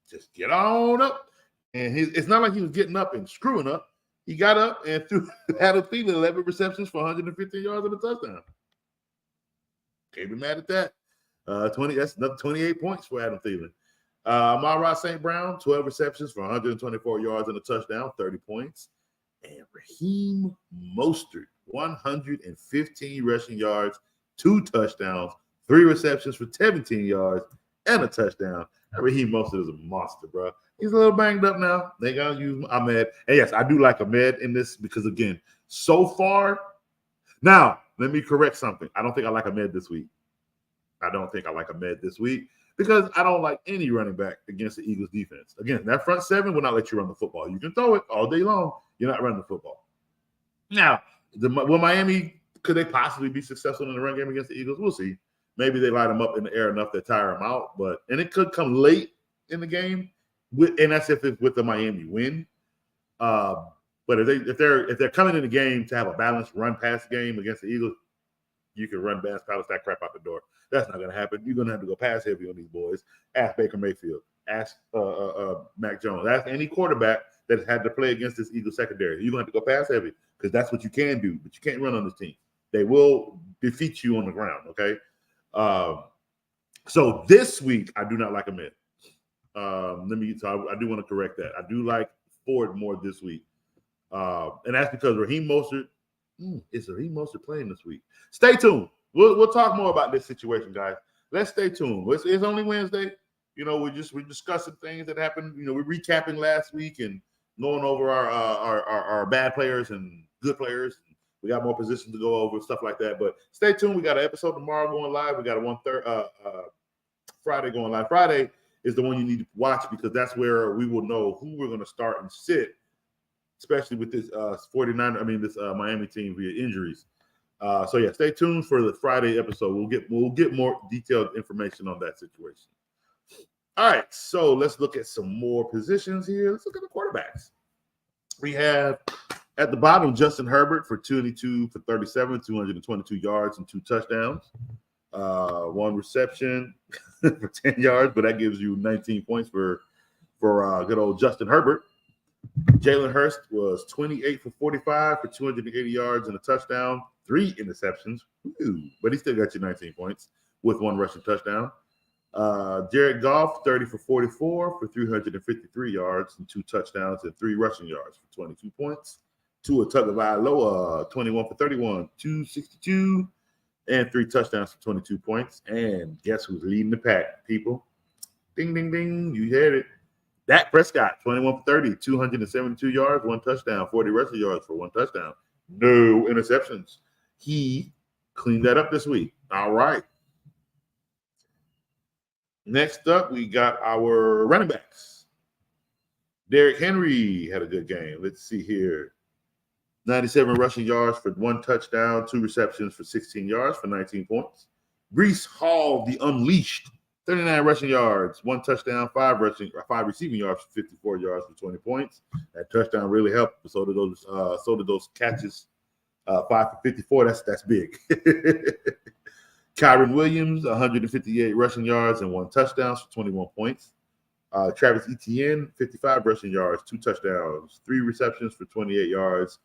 just get on up. And it's not like he was getting up and screwing up. He got up and threw Adam Thielen 11 receptions for 115 yards and a touchdown. Can't be mad at that. 20. That's another 28 points for Adam Thielen. Amon-Ra St. Brown, 12 receptions for 124 yards and a touchdown, 30 points. And Raheem Mostert, 115 rushing yards, 2 touchdowns, 3 receptions for 17 yards and a touchdown. And Raheem Mostert is a monster, bro. He's a little banged up now. They got to use Ahmed. And yes, I do like Ahmed in this because, again, so far. Now, let me correct something. I don't think I like Ahmed this week. Because I don't like any running back against the Eagles defense. Again, that front seven will not let you run the football. You can throw it all day long. You're not running the football. Now, will Miami, could they possibly be successful in the run game against the Eagles? We'll see. Maybe they light them up in the air enough to tire them out. And it could come late in the game, and that's if it's with the Miami win. But if they're coming in the game to have a balanced run pass game against the Eagles, you can run pass that crap out the door. That's not going to happen. You're going to have to go pass heavy on these boys. Ask Baker Mayfield. Ask Mac Jones. Ask any quarterback that had to play against this Eagles secondary. You're going to have to go pass heavy because that's what you can do, but you can't run on this team. They will defeat you on the ground, okay? So this week, I do not like Ahmed. I do want to correct that. I do like Ford more this week. And that's because Raheem Mostert, is Raheem Mostert playing this week? Stay tuned. We'll talk more about this situation, guys. Let's stay tuned. It's only Wednesday. We're discussing things that happened. We're recapping last week and going over our bad players and good players. We got more positions to go over, stuff like that. But stay tuned. We got an episode tomorrow going live. We got a Friday going live. Friday is the one you need to watch because that's where we will know who we're going to start and sit, especially with this Miami team via injuries. So yeah, stay tuned for the Friday episode. We'll get more detailed information on that situation. All right, so let's look at some more positions here. Let's look at the quarterbacks. We have at the bottom Justin Herbert for 22 for 37, 222 yards and 2 touchdowns. 1 reception for 10 yards, but that gives you 19 points for good old Justin Herbert. Jalen Hurst was 28 for 45 for 280 yards and a touchdown, 3 interceptions. But he still got you 19 points with 1 rushing touchdown. Jared Goff, 30 for 44 for 353 yards and 2 touchdowns and 3 rushing yards for 22 points. Tua Tagovailoa, 21 for 31, 262 and 3 touchdowns for 22 points. And guess who's leading the pack, people? Ding, ding, ding. You heard it. Dak Prescott, 21 for 30, 272 yards, 1 touchdown, 40 rushing yards for 1 touchdown. No interceptions. He cleaned that up this week. All right. Next up, we got our running backs. Derrick Henry had a good game. Let's see here. 97 rushing yards for 1 touchdown, 2 receptions for 16 yards for 19 points. Breece Hall, the Unleashed, 39 rushing yards, 1 touchdown, 5 receiving yards for 54 yards for 20 points. That touchdown really helped. So did those catches. 5 for 54. That's big. Kyron Williams, 158 rushing yards and 1 touchdown for 21 points. Travis Etienne, 55 rushing yards, 2 touchdowns, 3 receptions for 28 yards,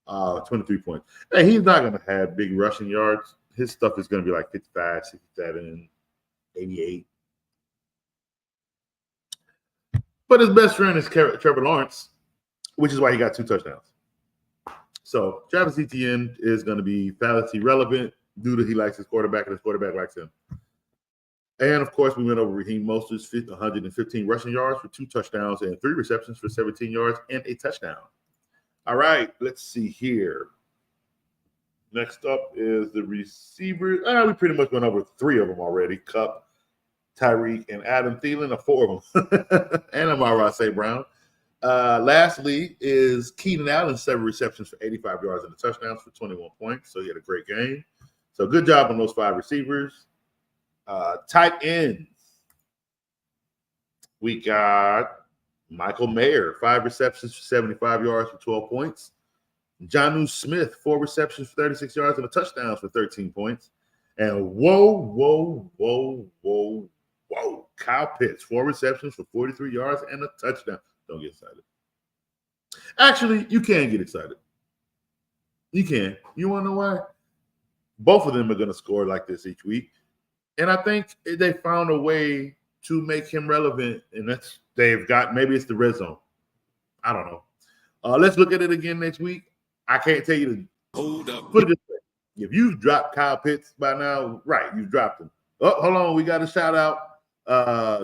23 points. And he's not going to have big rushing yards. His stuff is going to be like 55, 67, 88. But his best friend is Trevor Lawrence, which is why he got 2 touchdowns. So Travis Etienne is going to be fantasy relevant due to he likes his quarterback and his quarterback likes him. And, of course, we went over Raheem Mostert's 115 rushing yards for 2 touchdowns and 3 receptions for 17 yards and a touchdown. All right, let's see here. Next up is the receivers. We pretty much went over 3 of them already. Cup, Tyreek, and Adam Thielen, 4 of them. And Amon-Ra St. Brown. Lastly is Keenan Allen, 7 receptions for 85 yards and a touchdown for 21 points. So he had a great game. So good job on those 5 receivers. Tight ends. We got Michael Mayer, 5 receptions for 75 yards for 12 points. Jonnu Smith, 4 receptions for 36 yards and a touchdown for 13 points. And whoa. Kyle Pitts, 4 receptions for 43 yards and a touchdown. Don't get excited. Actually, you can get excited. You can. You want to know why? Both of them are going to score like this each week. And I think they found a way to make him relevant. And that's they've got, maybe it's the red zone. I don't know. Let's look at it again next week. I can't tell you to hold up. Put it this way. If you've dropped Kyle Pitts by now, right, you've dropped him. Oh, hold on. We got a shout out.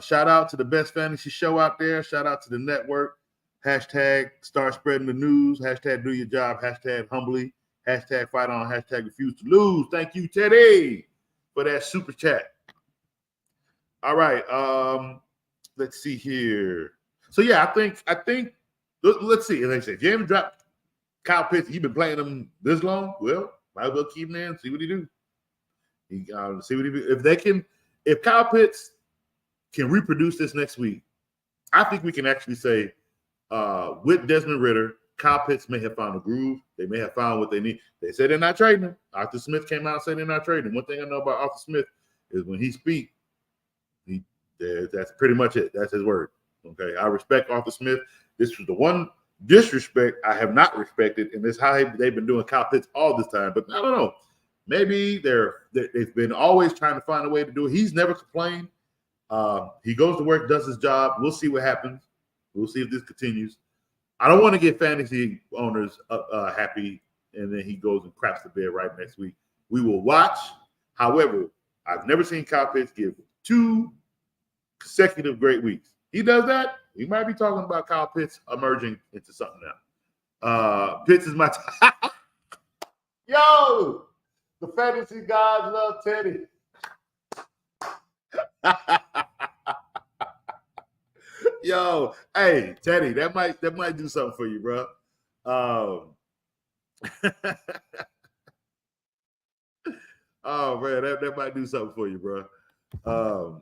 Shout out to the best fantasy show out there. Shout out to the network. Hashtag start spreading the news. Hashtag do your job. Hashtag humbly. Hashtag fight on. Hashtag refuse to lose. Thank you, Teddy, for that super chat. All right. Let's see here. So yeah, I think let's see. As I said, James dropped Kyle Pitts. You've been playing him this long. Well, might as well keep him in. See what he do. See what he do. If Kyle Pitts can reproduce this next week, I think we can actually say with Desmond Ridder, Kyle Pitts may have found a groove. They may have found what they need. They said they're not trading him. Arthur Smith came out and said they're not trading him. One thing I know about Arthur Smith is when he speaks, that's pretty much it. That's his word. Okay, I respect Arthur Smith. This was the one disrespect I have not respected, and this is how they've been doing Kyle Pitts all this time. But I don't know. Maybe they've been always trying to find a way to do it. He's never complained. He goes to work, does his job. We'll see what happens. We'll see if this continues. I don't want to get fantasy owners happy, and then he goes and craps the bed right next week. We will watch. However, I've never seen Kyle Pitts give 2 consecutive great weeks. He does that, we might be talking about Kyle Pitts emerging into something now. Pitts is my Yo, the fantasy gods love Teddy. Yo, hey, Teddy, that might do something for you, bro. Oh man, that might do something for you, bro.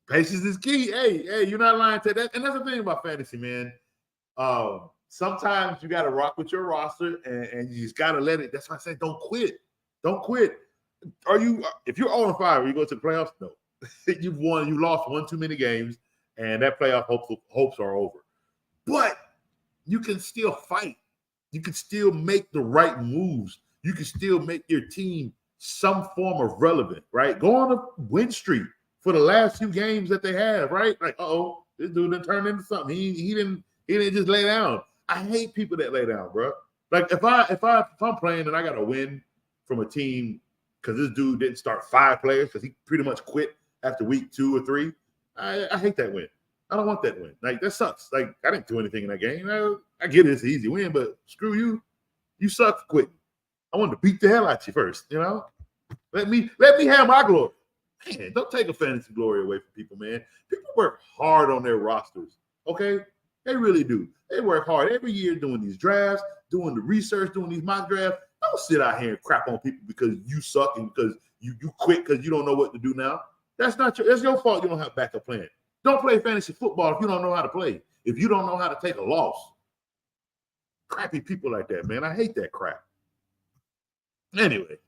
Patience is key. Hey, you're not lying to that. And that's the thing about fantasy, man. Sometimes you got to rock with your roster, and you just got to let it. That's why I say don't quit. Don't quit. If you're 0-5, you go to the playoffs? No. You lost one too many games, and that playoff hopes are over. But you can still fight. You can still make the right moves. You can still make your team some form of relevant, right? Go on a win streak for the last few games that they have, right? Like, this dude done turned into something. He didn't just lay down. I hate people that lay down, bro. Like if I'm playing and I got to win from a team because this dude didn't start 5 players because he pretty much quit after week 2 or 3, I hate that win. I don't want that win. Like that sucks. Like I didn't do anything in that game. I get it's an easy win, but screw you. You suck for quitting. I wanted to beat the hell out you first, you know? Let me have my glory. Man, don't take a fantasy glory away from people, man. People work hard on their rosters, okay? They really do. They work hard every year doing these drafts, doing the research, doing these mock drafts. Don't sit out here and crap on people because you suck and because you quit because you don't know what to do now. That's your fault you don't have backup plan. Don't play fantasy football if you don't know how to play. If you don't know how to take a loss. Crappy people like that, man. I hate that crap. Anyway.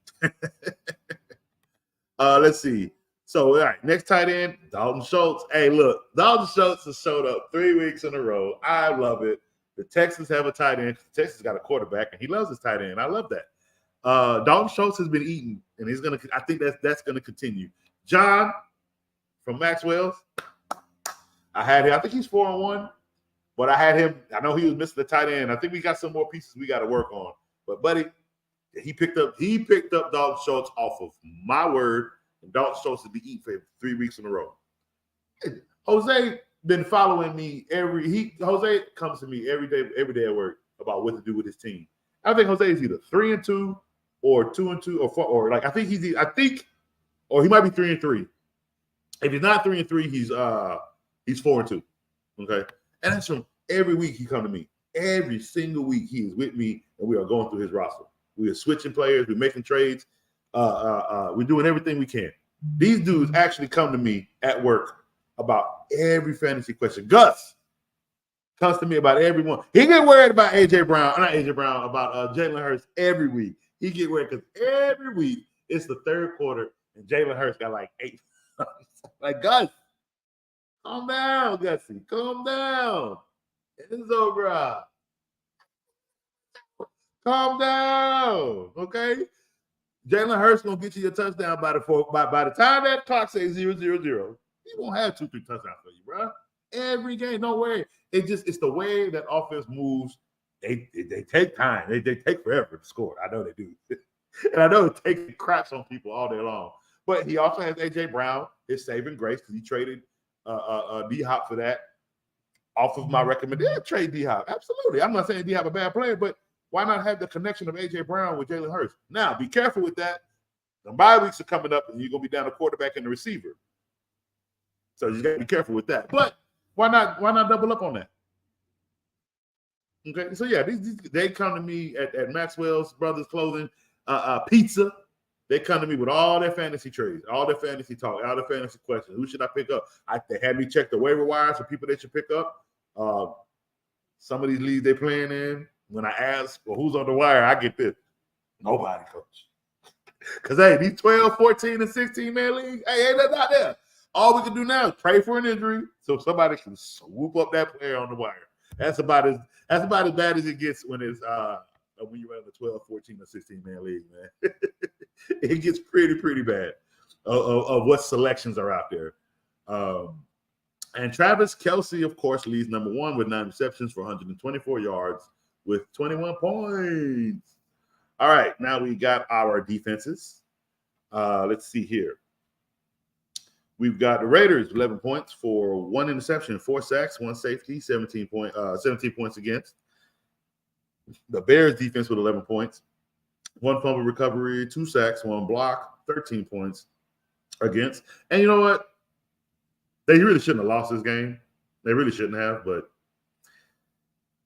Let's see. So, all right, next tight end, Dalton Schultz. Hey, look, Dalton Schultz has showed up 3 weeks in a row. I love it. The Texans have a tight end. Texas got a quarterback, and he loves his tight end. I love that. Dalton Schultz has been eating, and he's gonna. I think that's gonna continue. John from Maxwell's. I had him. I think he's 4-1, but I had him. I know he was missing the tight end. I think we got some more pieces we got to work on. But buddy, he picked up Dalton Schultz off of my word. And Dalton Schultz to be eating for 3 weeks in a row. Jose been following me Jose comes to me every day at work about what to do with his team. I think Jose is either 3-2 or 2-2 or 4, or like I think or he might be 3-3. If he's not 3-3, he's 4-2. Okay, and that's from every week he come to me. Every single week he is with me, and we are going through his roster. We are switching players. We're making trades. We're doing everything we can. These dudes actually come to me at work about every fantasy question. Gus comes to me about everyone. He get worried about about Jalen Hurts every week. He get worried because every week it's the third quarter and Jalen Hurts got like 8. Like, Gus, calm down, Gussie. Calm down. It's over. Calm down. Okay? Jalen Hurts gonna get you your touchdown by the time that clock says 0-0-0. He won't have 2-3 touchdowns for you, bro. Every game, don't worry. It's the way that offense moves. They take time. They take forever to score. I know they do. And I know it takes cracks on people all day long. But he also has A.J. Brown, his saving grace, because he traded D-Hop for that off of my recommendation. Trade D-Hop. Absolutely. I'm not saying D-Hop a bad player, but why not have the connection of A.J. Brown with Jalen Hurts? Now, be careful with that. The bye weeks are coming up, and you're going to be down a quarterback and the receiver. So you got to be careful with that. But why not double up on that? Okay, so yeah, they come to me at Maxwell's Brothers Clothing, Pizza. They come to me with all their fantasy trades, all their fantasy talk, all their fantasy questions. Who should I pick up? They had me check the waiver wires for people they should pick up. Some of these leagues they're playing in, when I ask, well, who's on the wire, I get this. Nobody, coach. Because, hey, these 12, 14, and 16-man leagues, hey, ain't nothing out there. All we can do now is pray for an injury so somebody can swoop up that player on the wire. That's about as bad as it gets when it's when you're in the 12, 14, or 16-man league, man. It gets pretty bad of what selections are out there. And Travis Kelce, of course, leads number 1 with 9 receptions for 124 yards with 21 points. All right, now we got our defenses. Let's see here. We've got the Raiders, 11 points for 1 interception, 4 sacks, 1 safety, 17 points against. The Bears defense with 11 points, 1 fumble recovery, 2 sacks, 1 block, 13 points against. And you know what? They really shouldn't have lost this game. They really shouldn't have, but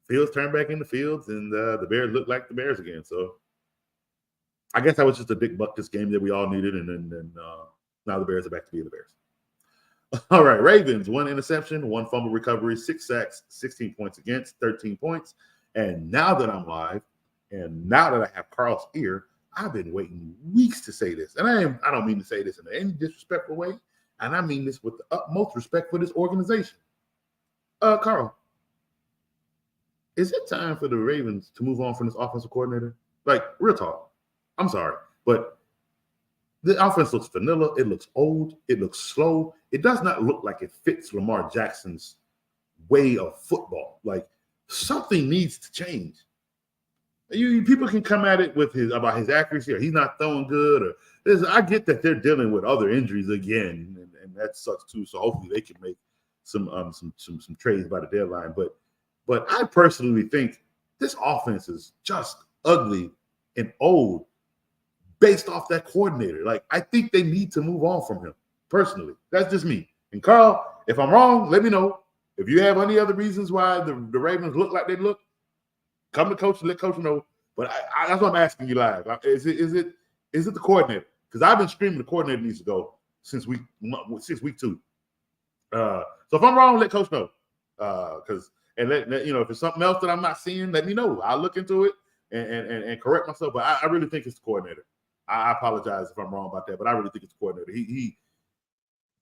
Fields turned back into Fields, and the Bears looked like the Bears again. So I guess that was just a Dick Butkus game that we all needed, and then now the Bears are back to being the Bears. All right, Ravens, 1 interception, 1 fumble recovery, 6 sacks, 16 points against, 13 points. And now that I'm live, and now that I have Carl's ear, I've been waiting weeks to say this. And I don't mean to say this in any disrespectful way, and I mean this with the utmost respect for this organization. Carl, is it time for the Ravens to move on from this offensive coordinator? Like, real talk. I'm sorry, but the offense looks vanilla. It looks old. It looks slow. It does not look like it fits Lamar Jackson's way of football. Like, something needs to change. People can come at it about his accuracy, or he's not throwing good, or I get that they're dealing with other injuries again, and that sucks too. So hopefully they can make some trades by the deadline. But I personally think this offense is just ugly and old based off that coordinator. Like, I think they need to move on from him, personally. That's just me. And Carl, if I'm wrong, let me know. If you have any other reasons why the Ravens look like they look, come to coach and let coach know. But that's what I'm asking you live. Is it the coordinator? Because I've been screaming the coordinator needs to go since week 2. So if I'm wrong, let coach know. And let if it's something else that I'm not seeing, let me know. I'll look into it and correct myself. But I really think it's the coordinator. I apologize if I'm wrong about that, but I really think it's the coordinator.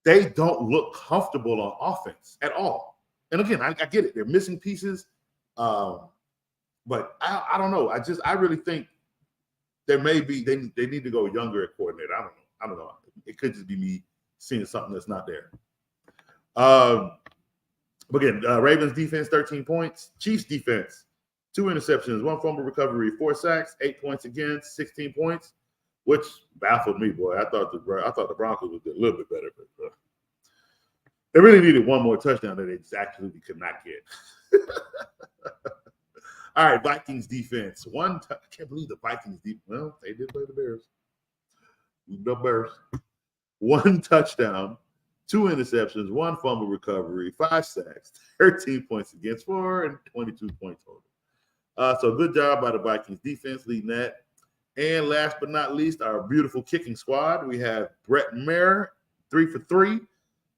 They don't look comfortable on offense at all. And again, I get it. They're missing pieces. But I don't know. I really think they need to go younger at coordinator. I don't know. It could just be me seeing something that's not there. But again, Ravens defense, 13 points. Chiefs defense, 2 interceptions, 1 fumble recovery, 4 sacks, 8 points against, 16 points, which baffled me, boy. I thought the Broncos would get a little bit better, but they really needed 1 more touchdown that they just absolutely could not get. All right, Vikings defense. I can't believe the Vikings defense. Well, they did play the Bears. The Bears. 1 touchdown, 2 interceptions, 1 fumble recovery, 5 sacks, 13 points against 4, and 22 points total. So good job by the Vikings defense leading that. And last but not least, our beautiful kicking squad. We have Brett Maher, 3 for 3,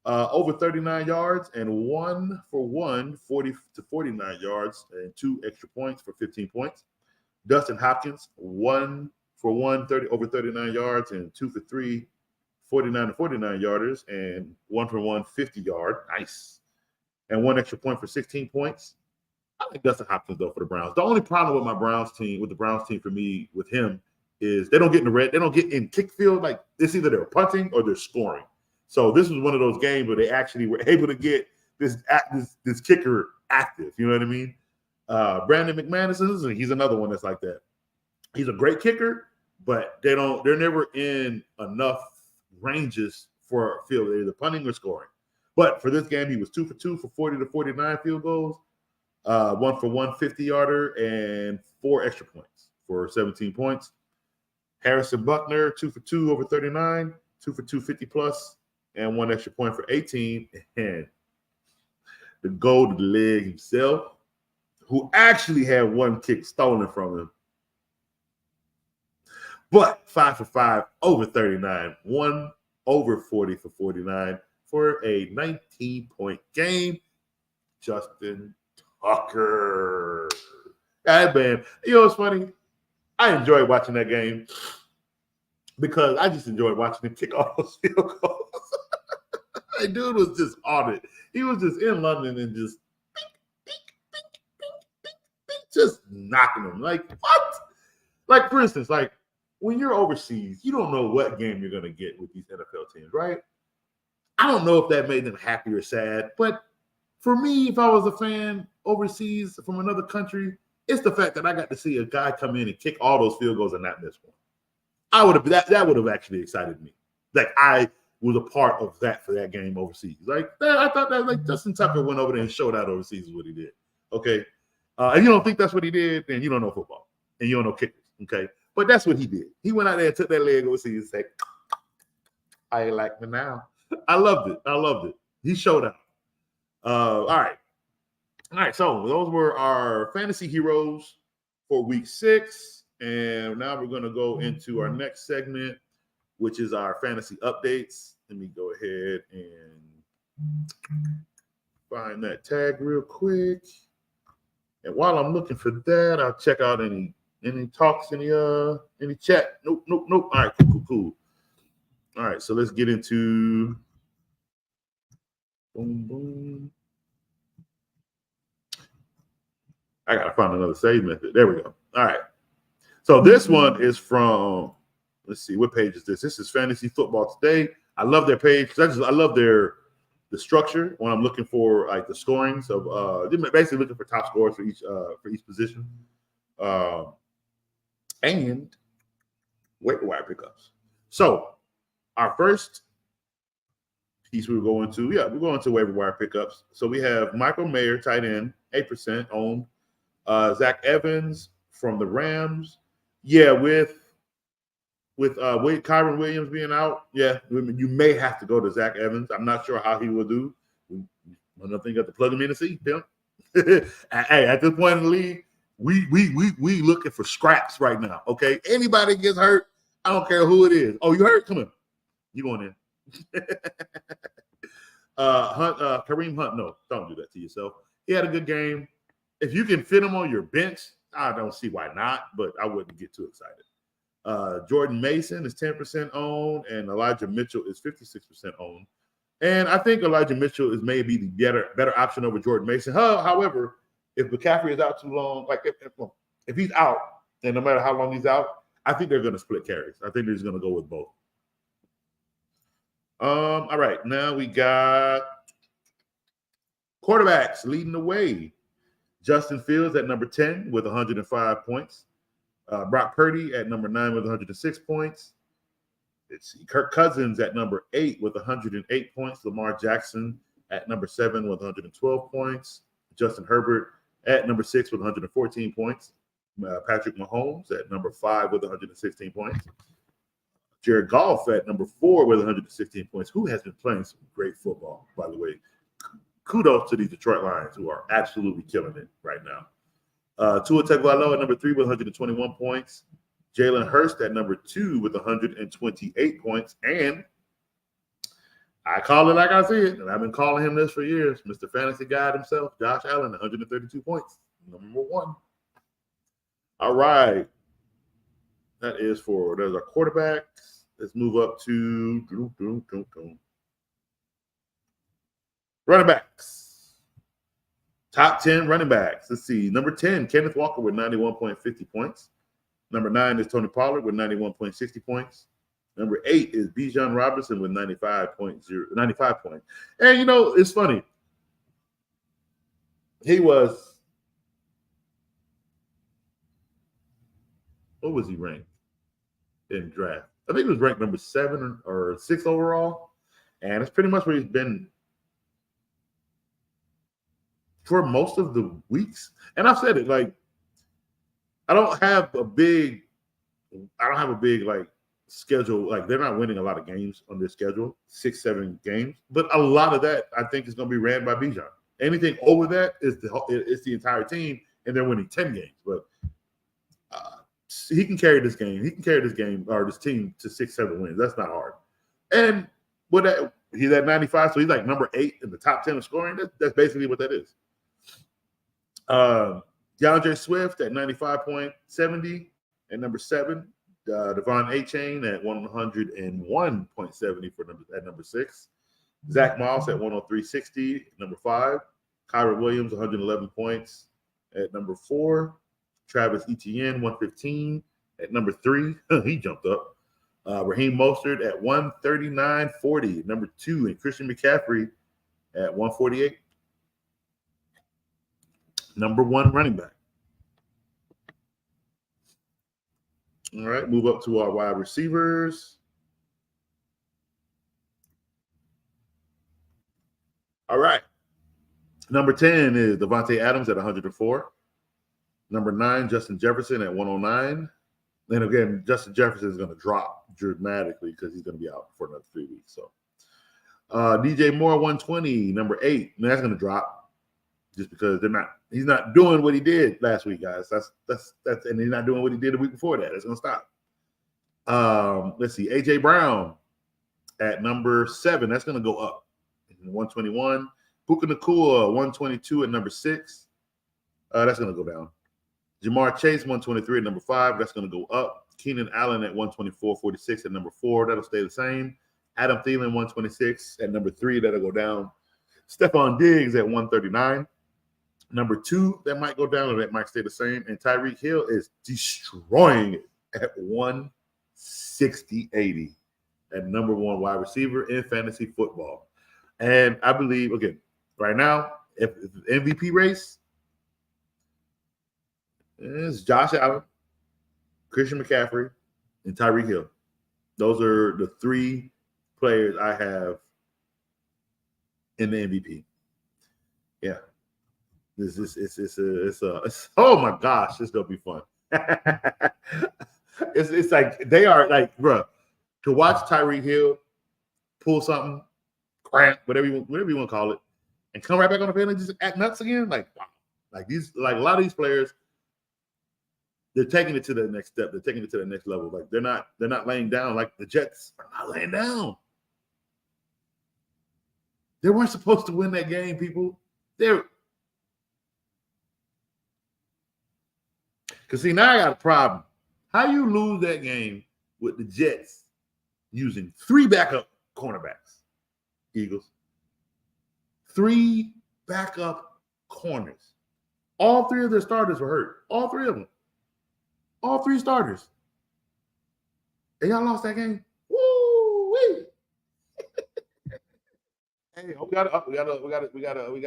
over 39 yards, and 1 for 1, 40 to 49 yards, and 2 extra points for 15 points. Dustin Hopkins, 1 for 1, over 39 yards, and 2 for 3, 49 to 49 yarders, and 1 for 1, 50-yard. Nice. And 1 extra point for 16 points. I like Dustin Hopkins, though, for the Browns. The only problem with the Browns team for me, with him, is they don't get in the red. They don't get in kick field. Like, it's either they're punting or they're scoring. So this was one of those games where they actually were able to get this kicker active. You know what I mean? Brandon McManus, he's another one that's like that. He's a great kicker, but they're never in enough ranges for field. They're either punting or scoring. But for this game, he was 2 for 2 for 40 to 49 field goals, 1 for 1, 50-yarder, and 4 extra points for 17 points. Harrison Buckner, 2 for 2 over 39, 2 for 2, 50-plus, and 1 extra point for 18. And the golden leg himself, who actually had 1 kick stolen from him, but 5 for 5 over 39, 1 over 40 for 49 for a 19-point game. Justin Tucker. That man, you know what's funny? I enjoyed watching that game because I just enjoyed watching him kick all those field goals. That dude was just on it. He was just in London and just knocking them. Like, what? Like, for instance, like, when you're overseas, you don't know what game you're going to get with these NFL teams, right? I don't know if that made them happy or sad, but for me, if I was a fan overseas from another country, it's the fact that I got to see a guy come in and kick all those field goals and not miss one. That would have actually excited me. Like, I was a part of that for that game overseas. Like, I thought that, like, Justin Tucker went over there and showed out overseas is what he did. Okay, and you don't think that's what he did, then you don't know football and you don't know kickers. Okay, but that's what he did. He went out there and took that leg overseas and said, "I ain't like me now." I loved it. He showed out. All right. So those were our fantasy heroes for week 6. And now we're going to go into our next segment, which is our fantasy updates. Let me go ahead and find that tag real quick. And while I'm looking for that, I'll check out any talks, any chat. Nope. All right, cool. All right, so let's get into boom. I gotta find another save method. There we go. All right. So this one is from, let's see, what page is this? This is Fantasy Football Today. I love their page. I love the structure when I'm looking for like the scorings of basically looking for top scores for each position. And waiver wire pickups. So our first piece we're going to waiver wire pickups. So we have Michael Mayer, tight end, 8% owned. Zach Evans from the Rams. Yeah, with Kyron Williams being out, yeah, you may have to go to Zach Evans. I'm not sure how he will do. Another thing, you got to plug him in and see. Hey, at this point in the league, we looking for scraps right now. Okay, anybody gets hurt, I don't care who it is. Oh, you hurt? Come on, you going in? Kareem Hunt, no, don't do that to yourself. He had a good game. If you can fit him on your bench, I don't see why not, but I wouldn't get too excited. Jordan Mason is 10% owned, and Elijah Mitchell is 56% owned. And I think Elijah Mitchell is maybe the better option over Jordan Mason. However, if McCaffrey is out too long, like if he's out, and no matter how long he's out, I think they're going to split carries. I think they're just going to go with both. All right, now we got quarterbacks leading the way. Justin Fields at number 10 with 105 points. Brock Purdy at number 9 with 106 points. Let's see. Kirk Cousins at number 8 with 108 points. Lamar Jackson at number 7 with 112 points. Justin Herbert At number 6 with 114 points. Patrick Mahomes at number 5 with 116 points. Jared Goff at number 4 with 116 points, who has been playing some great football, by the way. Kudos to these Detroit Lions, who are absolutely killing it right now. Tua Tagovailoa at number 3 with 121 points. Jalen Hurst at number 2 with 128 points. And I call it like I see it, and I've been calling him this for years. Mr. Fantasy God himself, Josh Allen, 132 points. Number 1. All right. That is for, there's our quarterbacks. Let's move up to running backs. Top 10 running backs. Let's see. Number 10, Kenneth Walker with 91.50 points. Number 9 is Tony Pollard with 91.60 points. Number 8 is Bijan Robinson with 95 points. And, you know, it's funny. He was, what was he ranked in draft? I think he was ranked number 7 or 6 overall. And it's pretty much where he's been for most of the weeks. And I've said it, like, I don't have a big like schedule. Like, they're not winning a lot of games on their schedule, 6-7 games. But a lot of that, I think, is going to be ran by Bijan. Anything over that is the entire team, and they're winning 10 games. But he can carry this game. He can carry this game or this team to 6-7 wins. That's not hard. And with that, he's at 95, so he's like number 8 in the top 10 of scoring. That's basically what that is. DeAndre Swift at 95.70 at number 7. Devon Achane at 101.70 at number 6. Zach Moss at 103.60 number 5. Kyra Williams 111 points at number 4. Travis Etienne 115 at number 3. He jumped up. Raheem Mostert at 139.40 number 2, and Christian McCaffrey at 148. Number 1 running back. All right, move up to our wide receivers. All right. Number 10 is Devontae Adams at 104. Number 9, Justin Jefferson at 109. And again, Justin Jefferson is going to drop dramatically because he's going to be out for another 3 weeks. So DJ Moore 120, number 8. And that's going to drop just because he's not doing what he did last week, guys. That's and he's not doing what he did the week before that. It's going to stop. Let's see, AJ Brown at number 7. That's going to go up. 121. Puka Nacua 122 at number 6. That's going to go down. Jamar Chase 123 at number 5. That's going to go up. Keenan Allen at 124.46 at number 4. That'll stay the same. Adam Thielen 126 at number 3. That'll go down. Stephon Diggs at 139. Number 2, that might go down, or that might stay the same. And Tyreek Hill is destroying it at 160.80 at number 1 wide receiver in fantasy football. And I believe, again, right now, if the MVP race is Josh Allen, Christian McCaffrey, and Tyreek Hill. Those are the 3 players I have in the MVP. Yeah. It's oh my gosh, this is gonna be fun. it's like they are like, bro, to watch Tyreek Hill pull something, cramp, whatever you want to call it, and come right back on the field and just act nuts again. Like, wow. Like a lot of these players, they're taking it to the next step. They're taking it to the next level. Like they're not laying down. Like the Jets are not laying down. They weren't supposed to win that game, people. Because see, now I got a problem. How you lose that game with the Jets using 3 backup cornerbacks, Eagles? 3 backup corners. All 3 of their starters were hurt. All 3 of them. All 3 starters. And y'all lost that game. Woo-wee. Hey, we got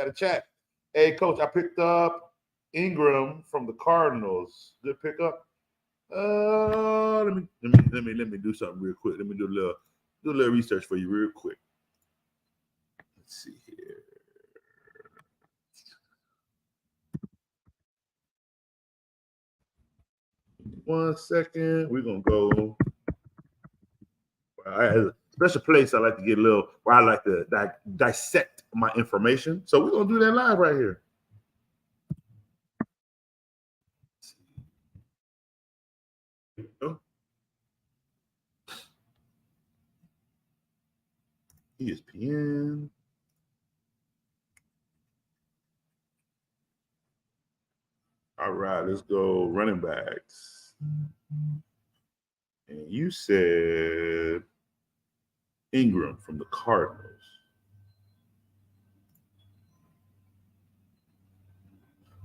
a chat. Hey, coach, I picked up Ingram from the Cardinals. Good pickup. Let me do something real quick. Let me do a little research for you real quick. Let's see here. 1 second. We're gonna go. I have a special place I like to get a little where I like to dissect my information. So we're gonna do that live right here. ESPN. All right, let's go running backs. And you said Ingram from the Cardinals.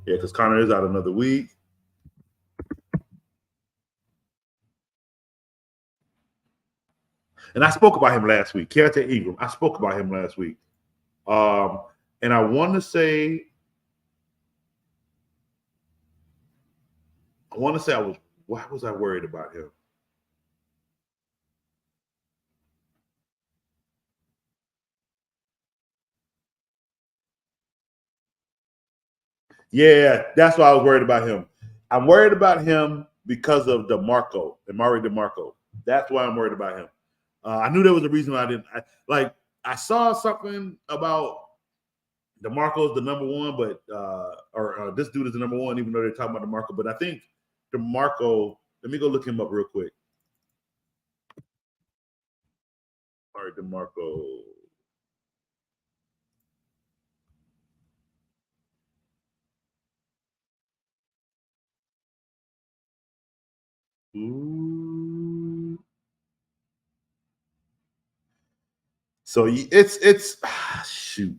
Yeah, because Connor is out another week. And I spoke about him last week. Keontae Ingram. I spoke about him last week. And I want to say why was I worried about him? Yeah, that's why I was worried about him. I'm worried about him because of Amari DeMarco. That's why I'm worried about him. I knew there was a reason why I didn't. I saw something about DeMarco's the number one, but this dude is the number one, even though they're talking about DeMarco. But I think DeMarco. Let me go look him up real quick. All right, DeMarco. Ooh. So it's shoot.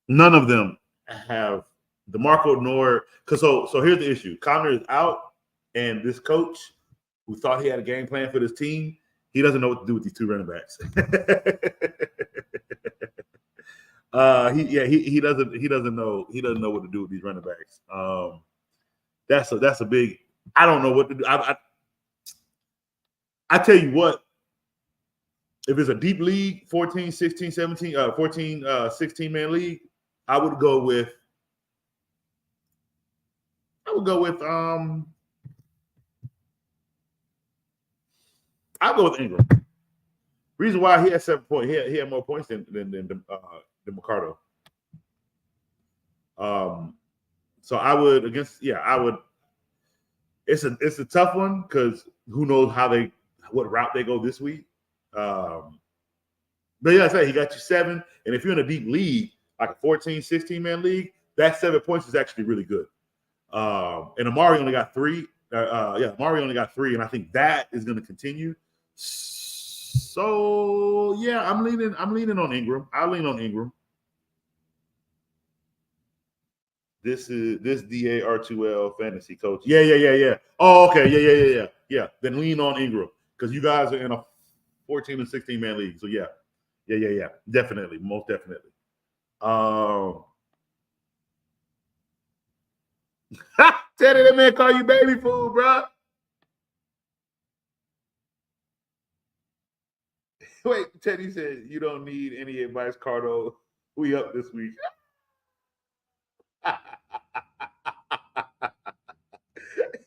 None of them have DeMarco nor because so here's the issue. Connor is out, and this coach who thought he had a game plan for this team, he doesn't know what to do with these two running backs. He doesn't know what to do with these running backs. That's a big. I don't know what to do. I tell you what, if it's a deep league, 14, 16, 17, 14, 16-man league, I would go with I'll go with Ingram. Reason why he had 7 points, he had more points than McCardo. So I would it's a tough one because who knows what route they go this week. But yeah, I say he got you 7, and if you're in a deep league like a 14, 16-man league, that 7 points is actually really good. And Amari only got 3. Amari only got 3, and I think that is going to continue. So yeah, I'm leaning on Ingram. I'll lean on Ingram. This DAR2L fantasy coach. Yeah. Oh, okay. Yeah. Then lean on Ingram because you guys are in a 14 and 16-man league. So yeah. Definitely, most definitely. Teddy, that man call you baby food, bro. Wait, Teddy said you don't need any advice, Cardo. We up this week.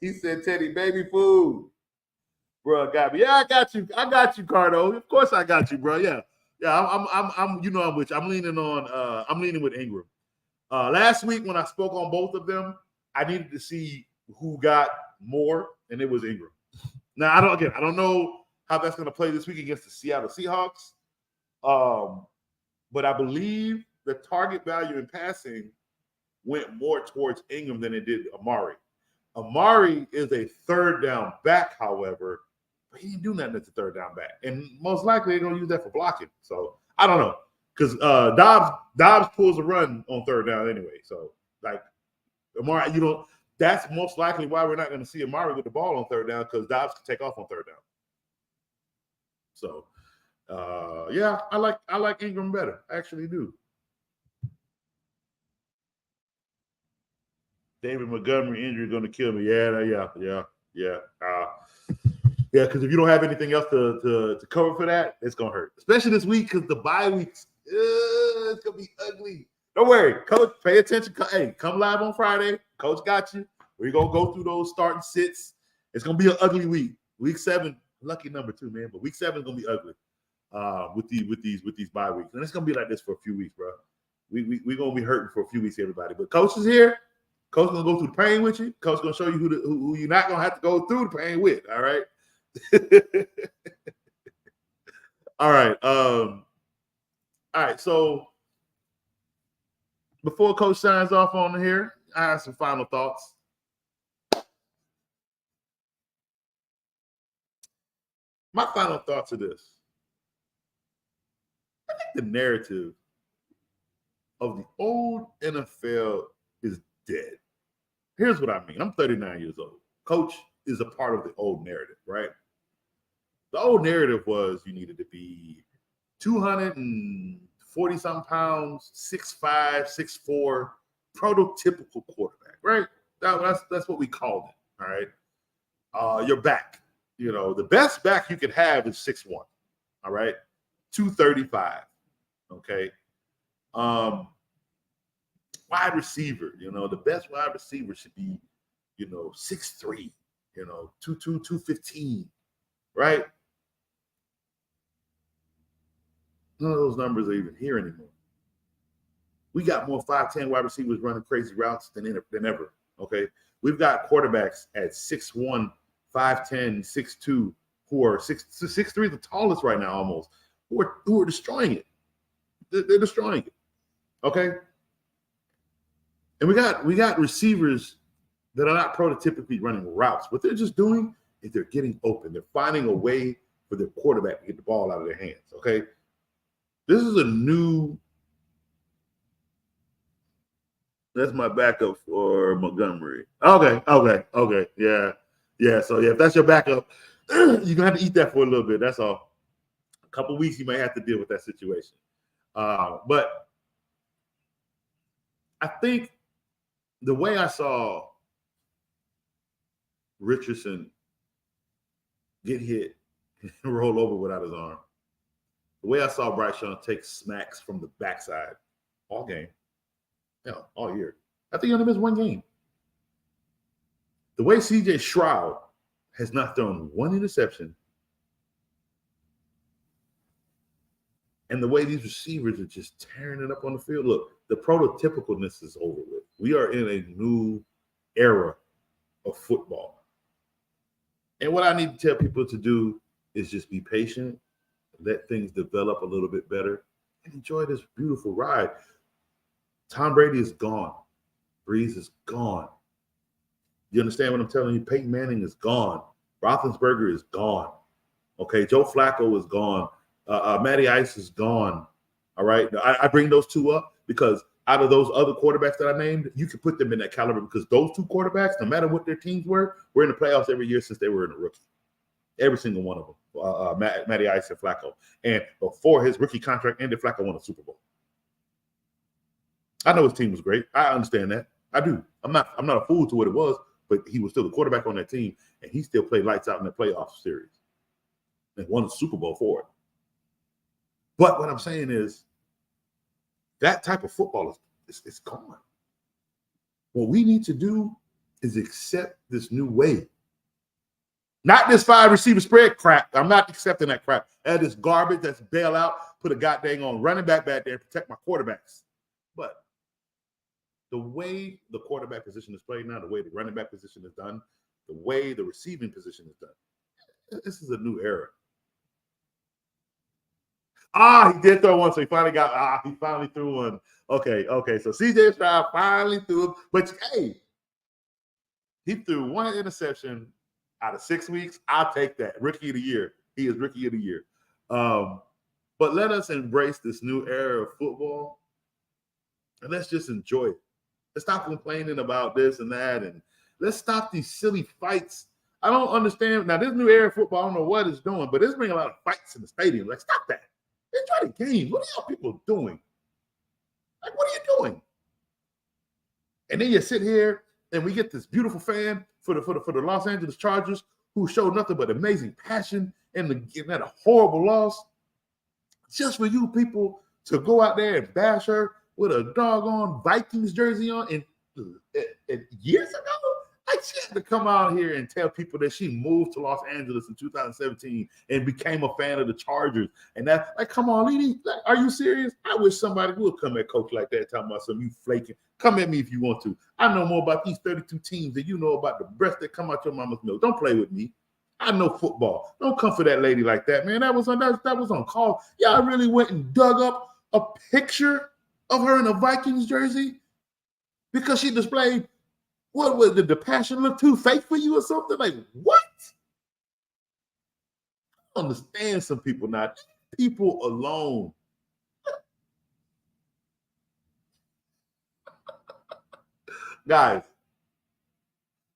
He said, Teddy, baby food. Bro, got me. Yeah, I got you, Cardo. Of course I got you, bro. Yeah. I'm you know I'm with you. I'm leaning with Ingram. Last week when I spoke on both of them, I needed to see who got more, and it was Ingram. Now I don't know how that's going to play this week against the Seattle Seahawks. But I believe the target value in passing went more towards Ingram than it did Amari. Amari is a third down back, however, but he didn't do nothing as a third down back. And most likely they're going to use that for blocking. So I don't know. Because Dobbs pulls a run on third down anyway. So like Amari, that's most likely why we're not going to see Amari with the ball on third down because Dobbs can take off on third down. So yeah, I like Ingram better. I actually do. David Montgomery injury is going to kill me. Yeah. Because if you don't have anything else to cover for that, it's going to hurt. Especially this week because the bye weeks, it's going to be ugly. Don't worry, Coach. Pay attention. Hey, come live on Friday. Coach got you. We're going to go through those starting sits It's gonna be an ugly week. Week 7, lucky number 2, man. But week 7 is gonna be ugly with these bye weeks, and it's gonna be like this for a few weeks, bro. We're gonna be hurting for a few weeks, everybody. But coach is here. Coach gonna go through the pain with you. Coach gonna show you who you're not gonna have to go through the pain with. All right. All right. All right. So before Coach signs off on here, I have some final thoughts. My final thoughts are this. I think the narrative of the old NFL is dead. Here's what I mean. I'm 39 years old. Coach is a part of the old narrative, right? The old narrative was you needed to be 240-something pounds, 6'5", 6'4", prototypical quarterback, right? That's what we called it, all right? Your back. You know, the best back you could have is 6'1", all right? 235, okay? Wide receiver, you know, the best wide receiver should be, 6'3", 215, right? None of those numbers are even here anymore. We got more 5'10" wide receivers running crazy routes than ever, okay? We've got quarterbacks at 6'1", 5'10", 6'2", who are 6'3", the tallest right now almost, who are destroying it. They're destroying it, okay? And we got receivers that are not prototypically running routes. What they're just doing is they're getting open. They're finding a way for their quarterback to get the ball out of their hands, okay? This is a new – that's my backup for Montgomery. Okay. Yeah. So, if that's your backup, you're going to have to eat that for a little bit. That's all. A couple weeks, you may have to deal with that situation. But I think the way I saw Richardson get hit and roll over without his arm, the way I saw Bryce Young take smacks from the backside all game, all year. I think he only missed one game. The way C.J. Stroud has not thrown one interception, and the way these receivers are just tearing it up on the field. Look, the prototypicalness is over with. We are in a new era of football. And what I need to tell people to do is just be patient, let things develop a little bit better, and enjoy this beautiful ride. Tom Brady is gone. Breeze is gone. You understand what I'm telling you? Peyton Manning is gone. Roethlisberger is gone. Okay, Joe Flacco is gone. Matty Ice is gone. All right, I bring those two up because out of those other quarterbacks that I named, you can put them in that caliber because those two quarterbacks, no matter what their teams were in the playoffs every year since they were in the rookie. Every single one of them, Matty Ice and Flacco. And before his rookie contract ended, Flacco won a Super Bowl. I know his team was great. I understand that. I do. I'm not a fool to what it was, but he was still the quarterback on that team, and he still played lights out in the playoff series and won the Super Bowl for it. But what I'm saying is that type of football is gone. What we need to do is accept this new way. Not this 5 receiver spread crap. I'm not accepting that crap. That is garbage. That's bailout. Put a goddamn on running back there and protect my quarterbacks. But the way the quarterback position is played now, the way the running back position is done, the way the receiving position is done, this is a new era. He did throw one, so he finally threw one. Okay. So C.J. Stroud finally threw it. But, hey, he threw one interception out of 6 weeks. I'll take that. Rookie of the year. He is rookie of the year. But let us embrace this new era of football, and let's just enjoy it. Let's stop complaining about this and that, and let's stop these silly fights. I don't understand. Now, this new era of football, I don't know what it's doing, but it's bringing a lot of fights in the stadium. Like, stop that. Enjoy the game. What are y'all people doing? Like, what are you doing? And then you sit here, and we get this beautiful fan for the Los Angeles Chargers who showed nothing but amazing passion and had a horrible loss. Just for you people to go out there and bash her with a doggone Vikings jersey on and years ago? Like, she had to come out here and tell people that she moved to Los Angeles in 2017 and became a fan of the Chargers. And that, like, come on, Lady, like, are you serious? I wish somebody would come at Coach like that, talking about some you flaking. Come at me if you want to. I know more about these 32 teams than you know about the breasts that come out your mama's milk. Don't play with me. I know football. Don't come for that lady like that, man. That was on call. Y'all really went and dug up a picture of her in a Vikings jersey because she displayed, what was the passion look too fake for you or something? Like, what? I understand some people now. People alone. Guys,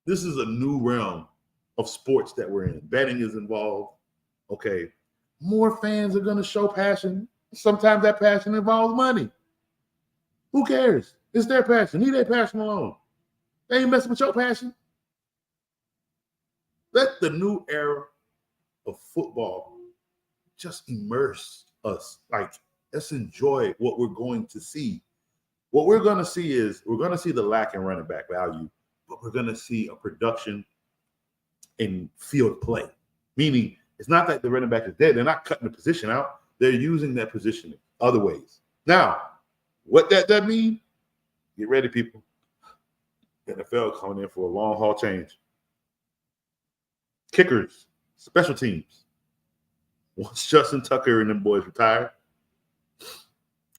this is a new realm of sports that we're in. Betting is involved. Okay. More fans are going to show passion. Sometimes that passion involves money. Who cares? It's their passion. Leave their passion alone. They ain't messing with your passion. Let the new era of football just immerse us. Like, let's enjoy what we're going to see. What we're going to see is we're going to see the lack in running back value, but we're going to see a production in field play. Meaning, it's not that the running back is dead. They're not cutting the position out. They're using that position in other ways. Now, what that mean? Get ready, people. NFL coming in for a long haul change. Kickers, special teams. Once Justin Tucker and them boys retire,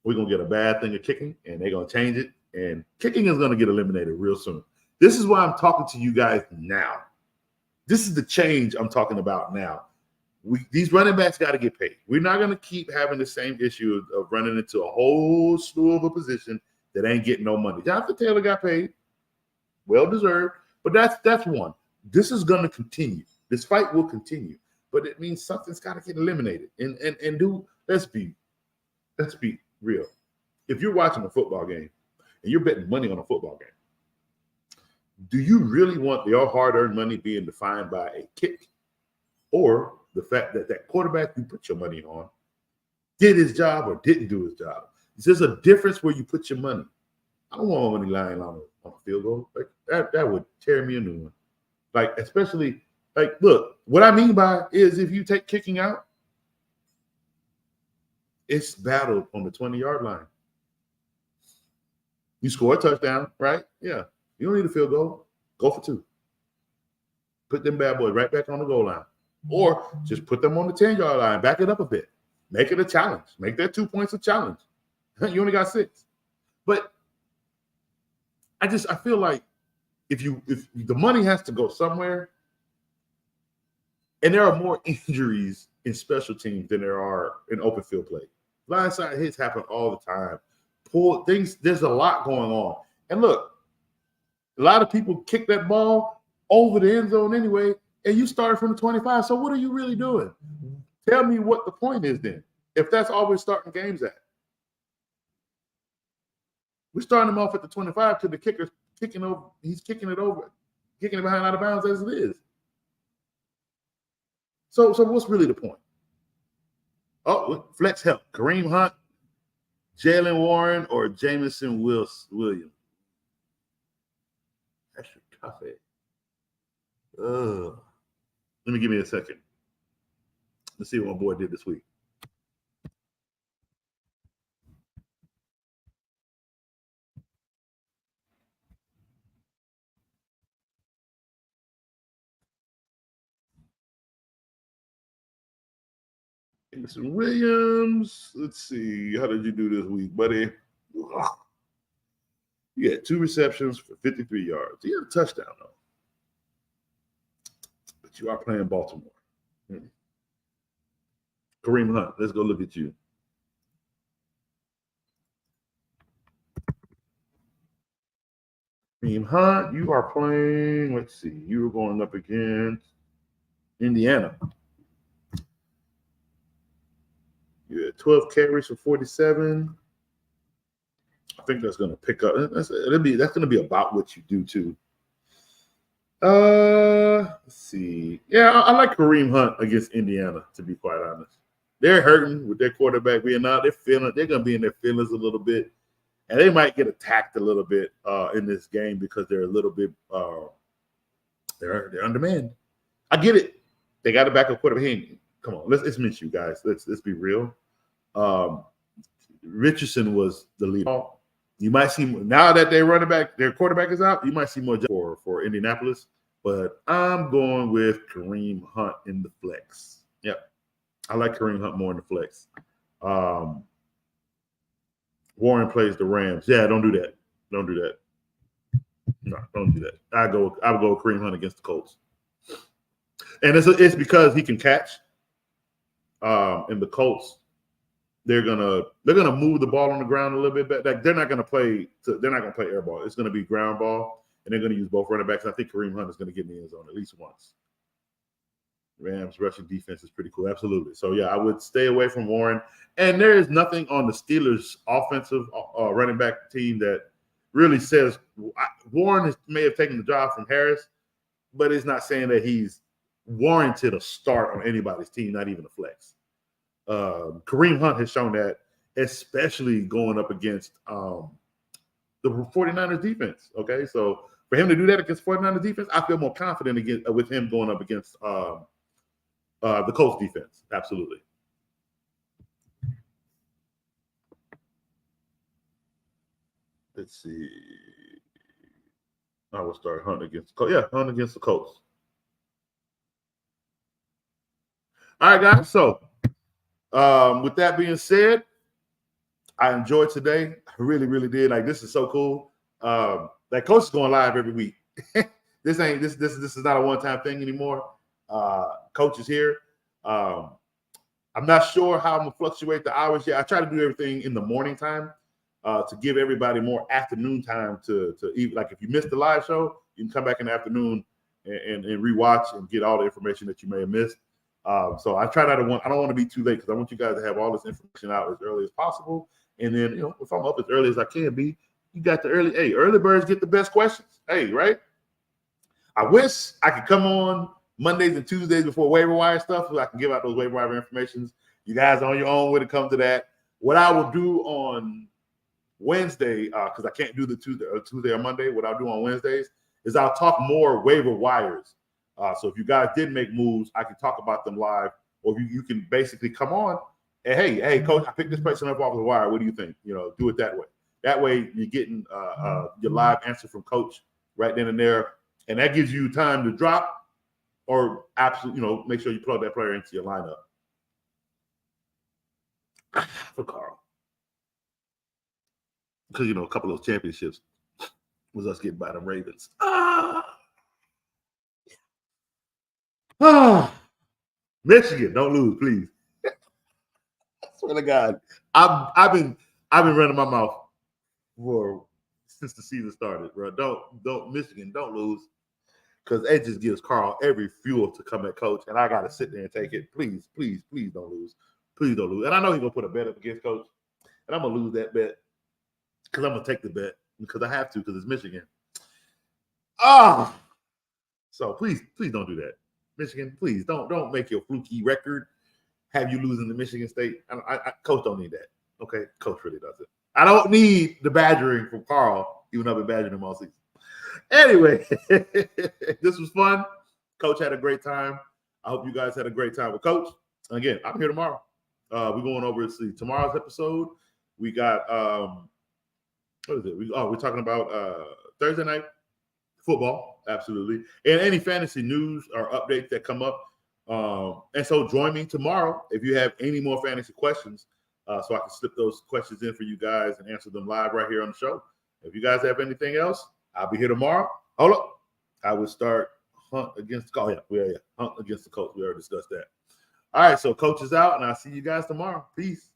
we're going to get a bad thing of kicking, and they're going to change it, and kicking is going to get eliminated real soon. This is why I'm talking to you guys now. This is the change I'm talking about now. These running backs got to get paid. We're not going to keep having the same issue of running into a whole slew of a position that ain't getting no money. Jonathan Taylor got paid. Well-deserved, but that's one. This is going to continue. This fight will continue, but it means something's got to get eliminated. And do let's be real. If you're watching a football game and you're betting money on a football game, do you really want your hard-earned money being defined by a kick or the fact that that quarterback you put your money on did his job or didn't do his job? There's a difference where you put your money. I don't want money lying on a field goal. Like that would tear me a new one. Like, especially, like, look, what I mean by is if you take kicking out, it's battled on the 20-yard line. You score a touchdown, right? Yeah. You don't need a field goal. Go for two. Put them bad boys right back on the goal line. Or just put them on the 10-yard line. Back it up a bit. Make it a challenge. Make that 2 points a challenge. You only got 6. But I feel like if the money has to go somewhere, and there are more injuries in special teams than there are in open field play. Blindside hits happen all the time. Pull things, there's a lot going on. And look, a lot of people kick that ball over the end zone anyway, and you start from the 25. So what are you really doing? Tell me what the point is then, if that's all we're starting games at. We're starting them off at the 25 to the kicker's kicking over. He's kicking it behind out of bounds as it is. So what's really the point? Oh, flex help. Kareem Hunt, Jalen Warren, or Jamison Williams? That's your coffee. Let me give me a second. Let's see what my boy did this week. Jamison Williams. Let's see. How did you do this week, buddy? You had 2 receptions for 53 yards. You had a touchdown, though. But you are playing Baltimore. Kareem Hunt, let's go look at you. Kareem Hunt, you are playing, let's see, you were going up against Indiana. You had 12 carries for 47. I think that's going to pick up. That's going to be about what you do too. Let's see. Yeah, I like Kareem Hunt against Indiana, to be quite honest. They're hurting with their quarterback being out. They're going to be in their feelings a little bit, and they might get attacked a little bit in this game because they're a little bit They're on demand. I get it. They got a backup quarterback. Come on, let's admit you guys. Let's be real. Richardson was the leader. You might see now that their quarterback is out. You might see more for Indianapolis, but I'm going with Kareem Hunt in the flex. Yep, I like Kareem Hunt more in the flex. Warren plays the Rams. Yeah, don't do that. Don't do that. No, don't do that. I would go with Kareem Hunt against the Colts, and it's because he can catch. And the Colts, they're gonna move the ball on the ground a little bit better. Like they're not gonna play air ball. It's gonna be ground ball, and they're gonna use both running backs. I think Kareem Hunt is gonna get in the end zone at least once. Rams rushing defense is pretty cool, absolutely. So yeah, I would stay away from Warren. And there is nothing on the Steelers' offensive running back team that really says Warren may have taken the job from Harris, but it's not saying that he's warranted a start on anybody's team, not even a flex. Kareem Hunt has shown that, especially going up against the 49ers defense. Okay, so for him to do that against 49ers defense, I feel more confident with him going up against the Colts defense. Absolutely. Let's see. I will start Hunt against the Colts. Yeah, Hunt against the Colts. All right, guys. So, with that being said, I enjoyed today. I really, really did. Like, this is so cool. Like, Coach is going live every week. This is not a one-time thing anymore. Coach is here. I'm not sure how I'm gonna fluctuate the hours yet. I try to do everything in the morning time to give everybody more afternoon time to eat. Like, if you missed the live show, you can come back in the afternoon and rewatch and get all the information that you may have missed. So I try not to I don't want to be too late because I want you guys to have all this information out as early as possible. And then, if I'm up as early as I can be, you got the early birds get the best questions. Hey, right? I wish I could come on Mondays and Tuesdays before waiver wire stuff so I can give out those waiver wire informations. You guys are on your own when it comes to that. What I will do on Wednesday, because I can't do the Tuesday or Monday, what I'll do on Wednesdays is I'll talk more waiver wires. So if you guys did make moves, I can talk about them live, or you can basically come on and hey, Coach, I picked this person up off the wire. What do you think? Do it that way. That way you're getting your live answer from Coach right then and there, and that gives you time to drop or absolutely, make sure you plug that player into your lineup. For Carl, because a couple of those championships was us getting by the Ravens. Michigan, don't lose, please. I swear to God, I've been running my mouth since the season started, bro. Don't Michigan, don't lose, because it just gives Carl every fuel to come at Coach, and I got to sit there and take it. Please, please, please don't lose. Please don't lose. And I know he's gonna put a bet up against Coach, and I'm gonna lose that bet because I'm gonna take the bet because I have to because it's Michigan. So please don't do that. Michigan, please don't make your fluky record have you losing to Michigan State. Coach don't need that. Okay, Coach really doesn't. I don't need the badgering from Carl, even though I've been badgering him all season. Anyway, this was fun. Coach had a great time. I hope you guys had a great time with Coach. And again, I'm here tomorrow. We're going over to see tomorrow's episode. We got what is it? We're talking about Thursday night football, absolutely, and any fantasy news or updates that come up. And so join me tomorrow if you have any more fantasy questions, so I can slip those questions in for you guys and answer them live right here on the show. If you guys have anything else, I'll be here tomorrow. Hold up, I would start Hunt against Hunt against the Colts. We already discussed that. All right, so Coach is out, and I'll see you guys tomorrow. Peace.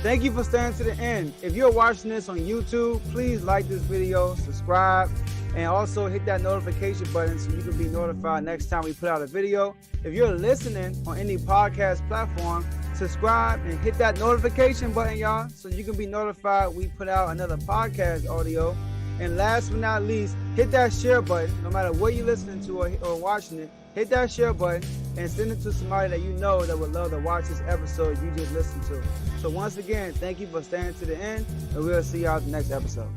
Thank you for staying to the end. If you're watching this on YouTube, please like this video, subscribe, and also hit that notification button so you can be notified next time we put out a video. If you're listening on any podcast platform, subscribe and hit that notification button, y'all, so you can be notified we put out another podcast audio. And last but not least, hit that share button, no matter what you're listening to or watching it. hit that share button and send it to somebody that you know that would love to watch this episode you just listened to. So once again, thank you for staying to the end, and we'll see y'all at the next episode.